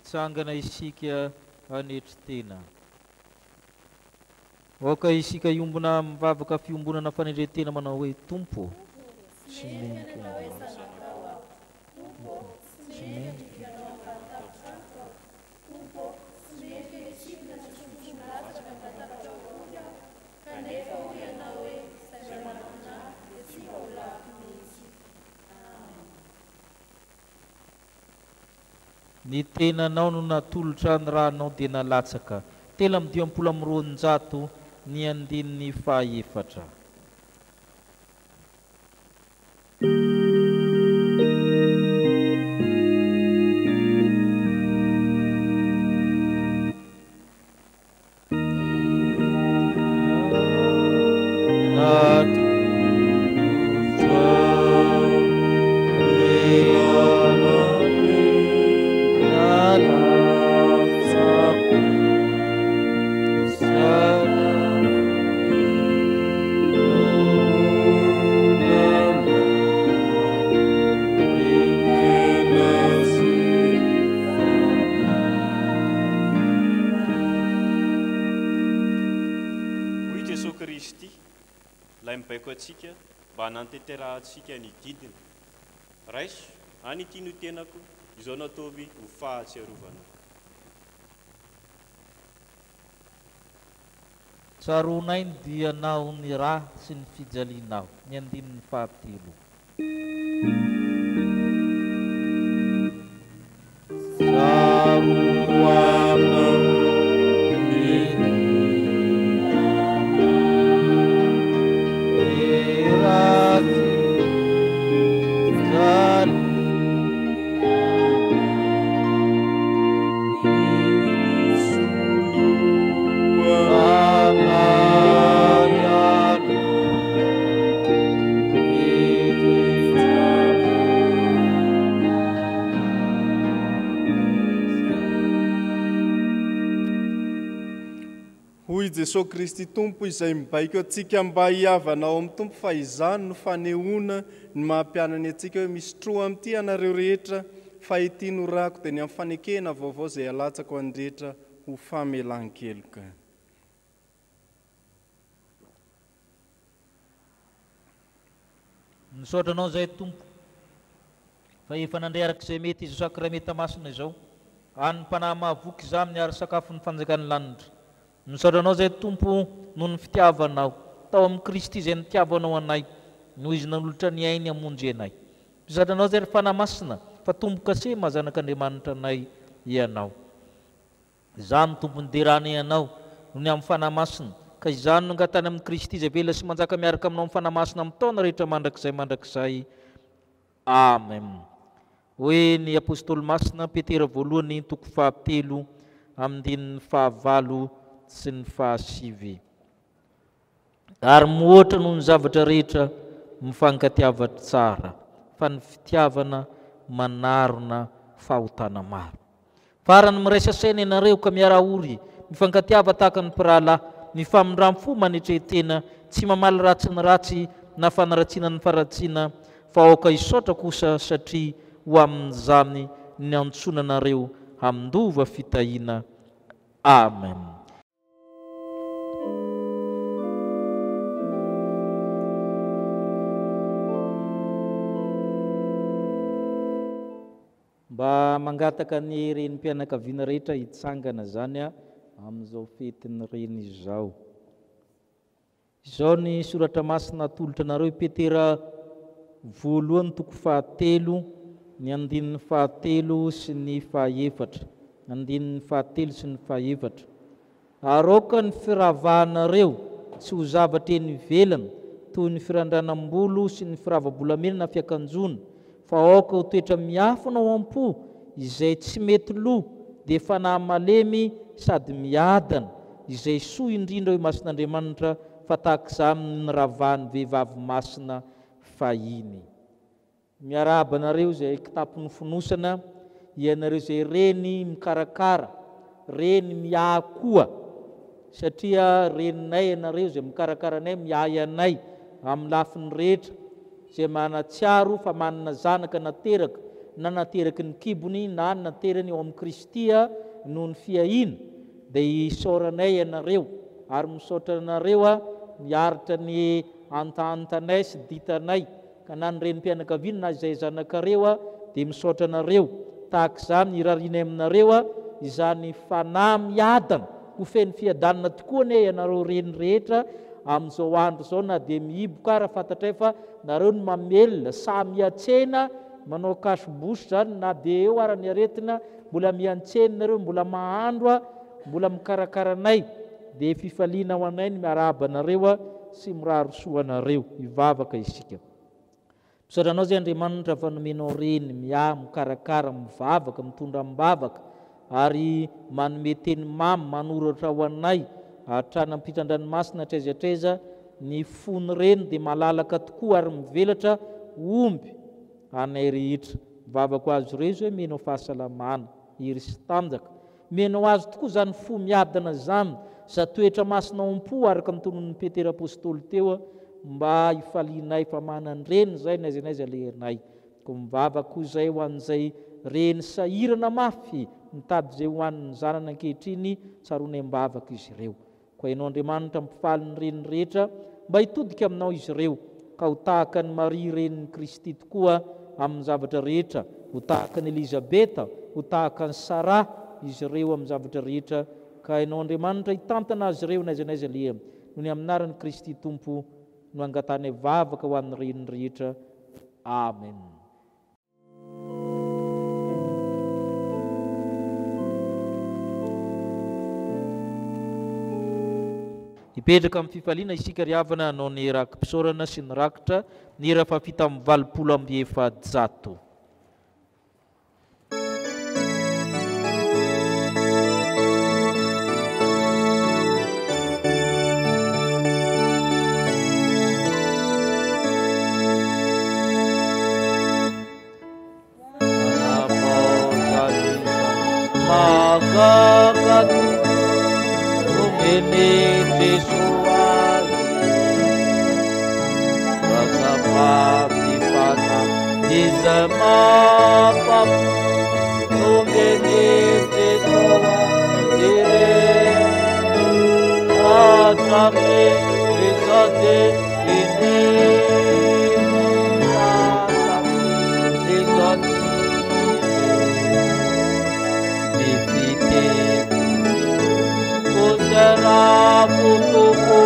Hitsangana isika hanetry tena. Oka isika iombona mivavaka fiombonana fanendretena manao hoe Tompo tsy meniko ny tenanao no natolotra ny ranao dia nalatsaka. Telo amby 200 ny andininy fahaefatra. mibaiko atsika mba hananteterahantsika ny didiny. Raiso, any ity no tenako, izao nataovy ho fahatsiarovana. Tsaronay ny dianao ny raha sy ny fijalinao. Ny andinin'ny fahatelo. Jesosy Kristy Tompo izay mibaiko atsika mba hiavanao amin'ny Tompo fa izany no fanehoana ny mampianany atsika hoe misy tro amin'ity anareo rehetra fa ity no rako dia ny amin'ny fanekena vaovao izay alatsako andrehetra ho famelan-keloka. Misaotra anao zay Tompo fa efa nandray arak'izay mety izy sakramenta masina izao any mpanahy mahavoky za amin'ny ary sakafo ny fanjakany lanitra. Misaotra anao zay Tompo noho ny fitiavanao tao amin'ny Kristy izay nitiavanao anay noho izy nanolotra ny ainy hamonjy anay. Misaotra anao zay fanahy masina fa tomboka se mahazanak'Andriamanitra anay ianao. Izany Tompo niderana ianao noho ny amin'ny fanahy masina ka izany no angatany amin'ny Kristy izay vela sy manjaka miaraka aminao amin'ny fanahy masina amin'ny taona rehetra mandrakizay. Amen. Hoe ny apôstôly masina Petera voalohany toko fahatelo amin'ny dininy fahavalo sy ny fahasivy. Ary mihoatra noho ny zavatra rehetra mifankatiavatra tsara fa ny fitiavana manarona fahotana maro. Farany miraisa saina ianareo ka miara-ory mifankatiava tahaka ny mpirahalahy, mifamindram-fo manetretena, tsy mamaly ratsy ny ratsy na fanaratsiana ny faratsiana, fa aoka hisaotra kosa satria ho amin'izany ny antsonanareo hamindova fitahiana. Amen. Mba mangataka ny renim-pianakaviana rehetra hitsangana zany amin'izao fetiny reny izao. Izao ny soratra masina atolotra anareo Petera voalohany toko fahatelo ny andininy fahatelo sy ny fahaefatra. Andininy fahatelo sy ny fahaefatra. Aroka ny firavahanareo tsy ho zavatra eny ivelany toy ny firandranam-bolo sy ny firava-bolamena na fiakanjona, fa aoka ho toetra miafina ao am-po izay tsy mety lo dia fanahy malemy sady miadana izay soa indrindra hoe masin'Andriamanitra fa tahaka izany ny ravahan'ny vehivavy masina fahiny. Miarahaba anareo izay kitapon'ny fonosana, ianareo izay reny mikarakara, reny miaha koa, satria reninay ianareo izay mikarakara anay miahy anay amin'ny lafiny rehetra, izay manatsiaro fa manana zanaka nateraka, na nateraky ny kibony na naterany eo amin'ny Kristy noho ny fiahina, dia isaoranay ianareo ary misaotra anareo miaritra ny antantanay sy ditanay ka na ny renim-pianakaviana na izay zanakareo dia misaotra anareo tahaka izany irarinay aminareo izany fanahy miadana ho feno fiadanana tokoa ne ianareo reny rehetra amin'izao andro zao, na dia mihiboka raha fantatray fa nareo no mamelona sa miatsena manao kasobosy zany, na dia eo ara ny aretina mbola miantsena nareo, mbola mahandro, mbola mikarakara anay, dia fifaliana ho anay ny miarahaba anareo sy miraro soa anareo hivavaka isika. Misaotra anao zay Andriamanitra fa nomenao reny miahy, mikarakara, mivavaka, mitondra mibavaka ary manome teny mamy manoratra ho anay hatrany ampitan-dranomasina traizatraiza. Ny fony reny dia malalaka tokoa ary mivelatra omby anay rehetra. Mivavaka azy rezo hoe menao fahasalamana, iry sy tanjaka. Menao azy tokoa zany fo miadana zany, za toetra masinao am-po araka mitonon'ny Petera apôstôly teo mba hifalianay fa manandreny zay naiza naiza lehanay. Ko mivavaka koa zay ho an'izay reny sahirana mafy mitady zay ho an'ny zanany ankehitriny, tsaronay mivavaka izy ireo. Ko hainao Andriamanitra mpifaly ny reny rehetra mba hitodika aminao izy ireo, ka ho tahaka ny Maria renin'i Kristy tokoa amin'ny zavatra rehetra, ho tahaka ny Elizabeta, ho tahaka ny Sara, izy ireo amin'ny zavatra rehetra. Ka ianao Andriamanitra hitantana azy ireo n'aiza n'aiza le noho ny amin'ny anaran'i Kristy Tompo no angatany vavaka ho an'ny reniny rehetra. Amen. Hipetraka amin'ny fifaliana isika ry havana hanao ny rakim-pisaorana sy ny rakitra ny era fafita amin'ny 800. Ini Jesuai rasa pati pana di zamapa ini Jesuai diri kami bisa di ini bisa di será putuku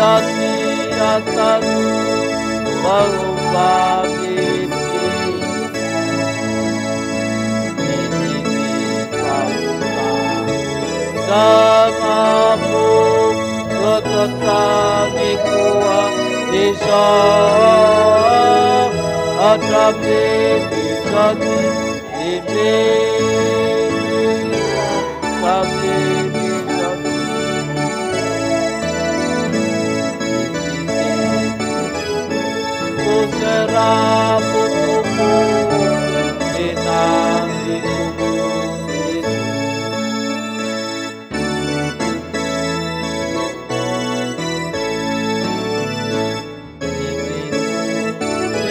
sia-siakan berubah diri ini samamu ketetami kuat bisa hadapi bisa ini tapi bisa ku serah putuku dinang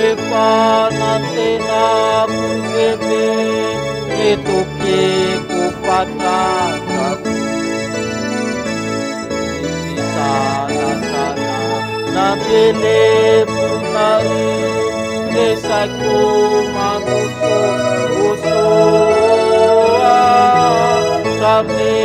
di panatina kukebe ituki kupataka sana-sana nabili punari desaku manusu kami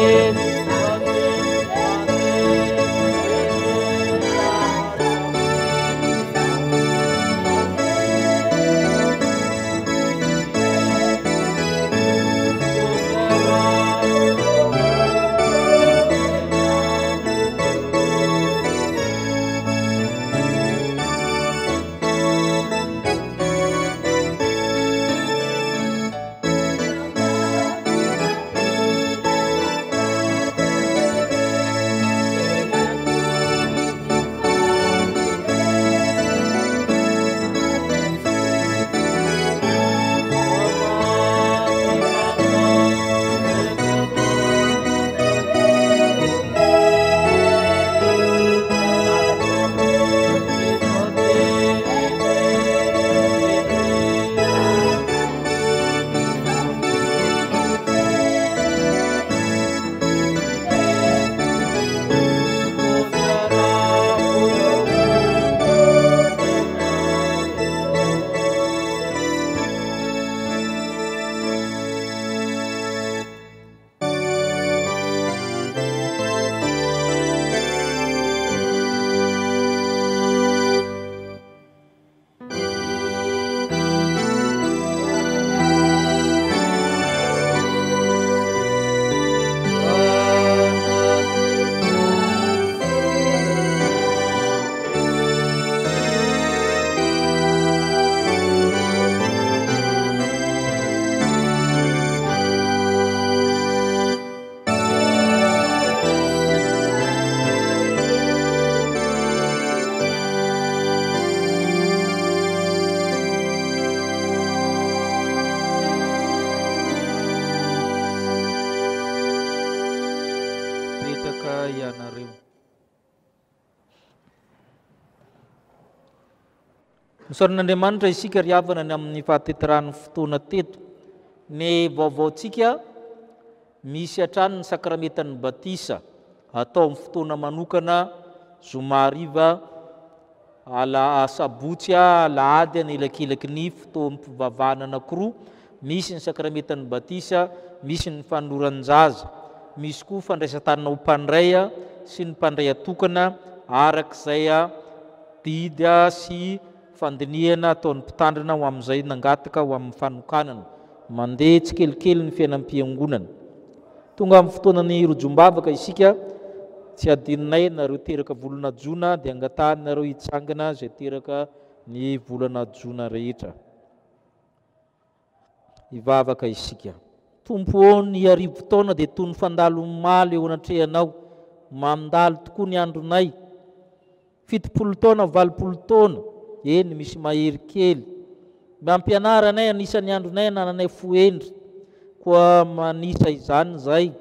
Misaoran'Andriamanitra isika riavana ny amin'ny fahateterahany fotoana teto. Ny vaovaontsika misy hatrany ny sakramentan'ny batisa atao amin'ny fotoana manokana zoma hariva sabotsy alahady anelakilaky ny fotoan'ny mpivavahana anankiroa. Misy ny sakramentan'ny batisa, misy ny fanoran-jaza, misy koa fandraisan-tanana ho mpandray sy ny mpandray atokana arak'izay didy sy fandiniana ataon'ny mpitandrina ho amin'izay nangataka ho amin'ny fanokanana mandeha tsikelikely ny fiainam-piangonana. Tonga amin'ny fotoanany rojombavaka isika, tsy adininay nareo teraka volana jona dia angatanareo hitsangana zay teraka ny volana jona rehetra. Ivavaka isika. Tompo ny arivo taona dia toy ny fandalo maly eo anatrehanao, mandalo tokoa ny andronay. 70 taona 80 taona, eny misy mahery kely. Mampianaranay anisan'ny andronay nananay foendry, koa manisa izany zay,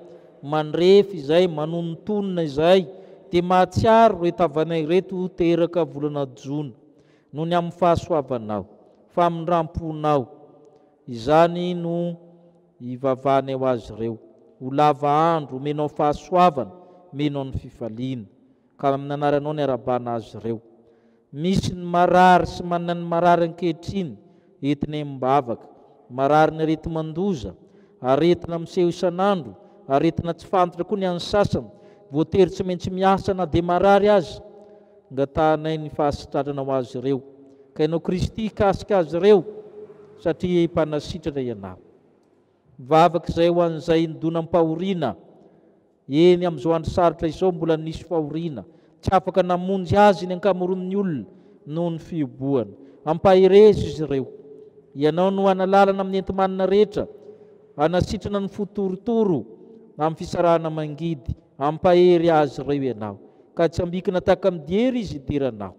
mandrefy izay, manontonona izay, dia mahatsiaro reto avanay reto teraka volana jona, noho ny amin'ny fahasoavanao, famindramponao. Izany no ivavahany ho azy ireo. Ho lava andro, menao fahasoavana, menao ny fifaliana, ka amin'ny anaranao ny arabana azy ireo. Misy ny marary sy manana ny marary ankehitriny, entinay mibavaka, marary ny arety mandoza, aretina miseho isan'andro, aretina tsy fantatra koa ny an'ny sasany, voatery tsy maintsy miasa na dia marary azy. Angatanay ny fahasitratrana ho azy ireo, ka ianao Kristy kasika azy ireo, satria mpanasitrana ianao. Vavaka izay ho an'izay nidonam-pahoriana, eny amin'izao andro sarotra izao mbola nisy fahoriana, tsy afaka namonjy azy ny ankamaroan'ny olona noho ny fiboahana. Ampaherezy izy ireo, ianao no analalana amin'ny enti-manana rehetra, anasitrana ny fotorotoro amin'ny fisarahana mangidy, ampahery azy ireo ianao, ka tsy ambikina tahaka midiery izy idiranao.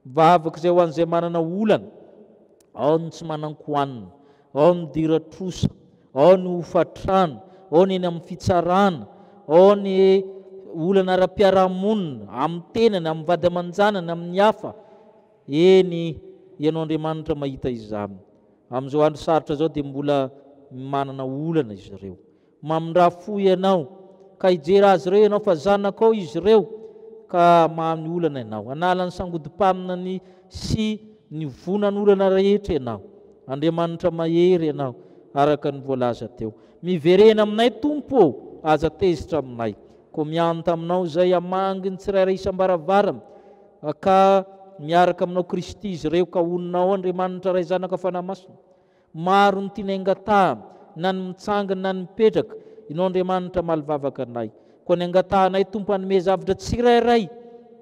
Vavaka izay ho an'izay manana olana, ao ny tsy manan-koanina, ao ny dira trosa, ao ny hofatrana, ao ny eny amin'ny fitsarana, ao ny olana ara-piarahamonina, amin'ny tenany, amin'ny vady aman-janany, amin'ny hafa. Eny ianao Andriamanitra mahita izany. Amin'izao andro sarotra zao dia mbola manana olana izy ireo. Mamindra fo ianao, ka hijery azy ireo ianao fa zanakao izy ireo, ka mamy olana ianao. Anala ny sangodimpanina sy ny vonan'olana rehetra ianao. Andriamanitra mahery ianao araka ny voalaza teo. Miverena aminay Tompo, aza tezitra aminay. Ko mianta aminao izay amanginy tsirairay isam-baravarana, ka miaraka aminao Kristy izy ireo, ka oninao Andriamanitra ray zanaka fanahy-masina. Maro ny tianay angatahana, na ny mitsangana na ny mipetraka, ianao Andriamanitra malivavaka anay. Ko ny angatahanay Tompo hanome zavatra tsirairay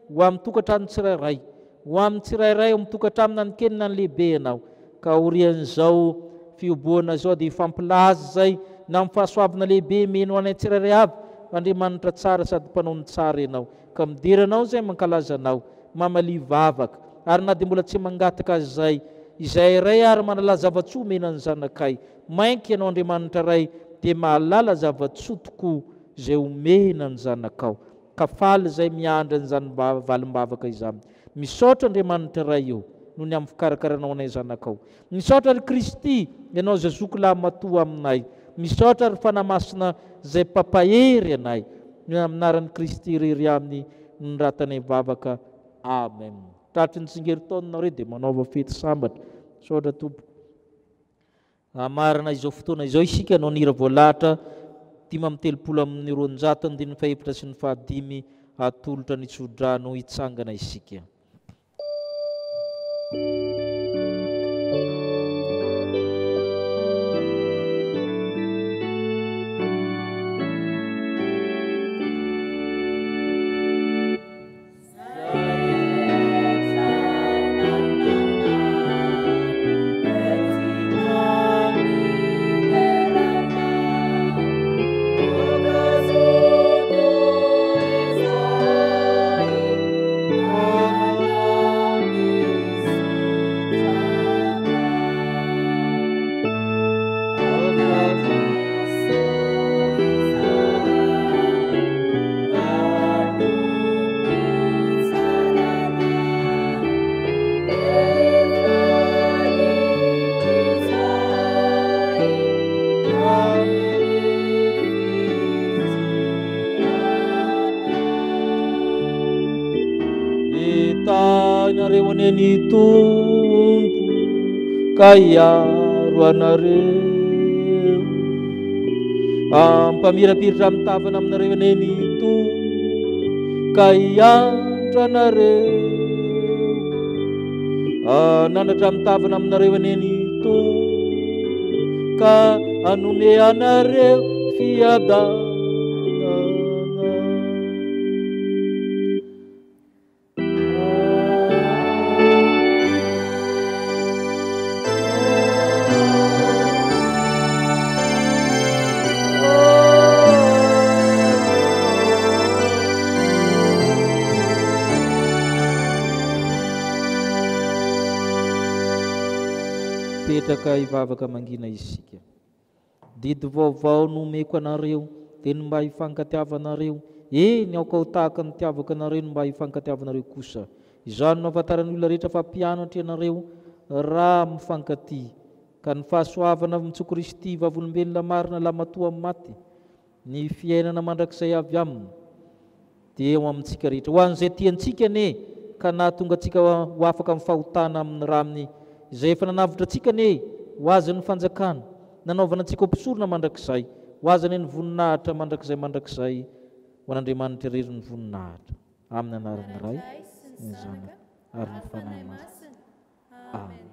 ho amin'ny tokantrano tsirairay, ho amin'ny tsirairay ho amin'ny tokantrano na ny kely na ny lehibe ianao, ka orian'izao fioboana zao dia ifampilaza zay na amin'ny fahasoavana lehibe meno anay tsirairay avy. Andriamanitra tsara sady mpanao ny tsara ianao, ka midiranao zay mankalaza anao, mamalia vavaka, ary na dia mbola tsy mangataka azy zay, izay ray ary manala zavatsoa menany zanakay. Mainky ianao Andriamanitra ray dia mahalala zavatsoa tokoa zay omena ny zanakao, ka faly zay miandra nyzany valim-bavaka izany. Misaotra Andriamanitra ray io noho ny amin'ny fikarakaranao anay zanakao. Misaotra ry Kristy ianao zay zokolahy matoa aminay. Misaotra ry fanahy masina zay papahery anay. Aminaran'ny Kristy rery aminy ny ratanay vavaka. Amen. Tratry ny tsingerin-taona nareo dia manaova fety sambatra. Misaotra Tompo. Marina izao fotoana izao isika no nira voalahatra 580 sy ny 5 atolotra ny tsodrano hitsangana isika. Amen. anareo aneny tompo ka hiaro anareo. Ampamirapiritra amin'ny tavana aminareo aneny tompo ka hianatra anareo. Nanatra amin'ny tavana aminareo aneny tompo ka hanome anareo fiadanana. Petraka ivavaka mangina isika. Didy vaovao no omeko anareo, dia ny mba hifankatiavanareo. Eny aoka ho tahaka ny tiavaka anareo no mba hifankatiavanareo kosa. Izany no ahafantarany olona rehetra fa mpianatra ianareo raha mifankatia. Ka ny fahasoavana amin'Jesu Kristy vavolombelona marina lamatoa amin'ny maty, ny fiainana mandrakizay avy aminy, dia eo amintsika rehetra. Ho an'izay tiantsika ne, ka nahatonga antsika ho afaka amin'ny fahotana amin'ny raminy izay efa nanavitra antsika ne, ho azy ny fanjakana, nanaovana antsika mpisorona mandrakizay, ho azy ny voninahitra mandrakizay ho an'Andriamanitra irery ny voninahitra. Amin'ny anaran'ny Ray, ny Zanaka, ary ny Fanahy Masina. Amen.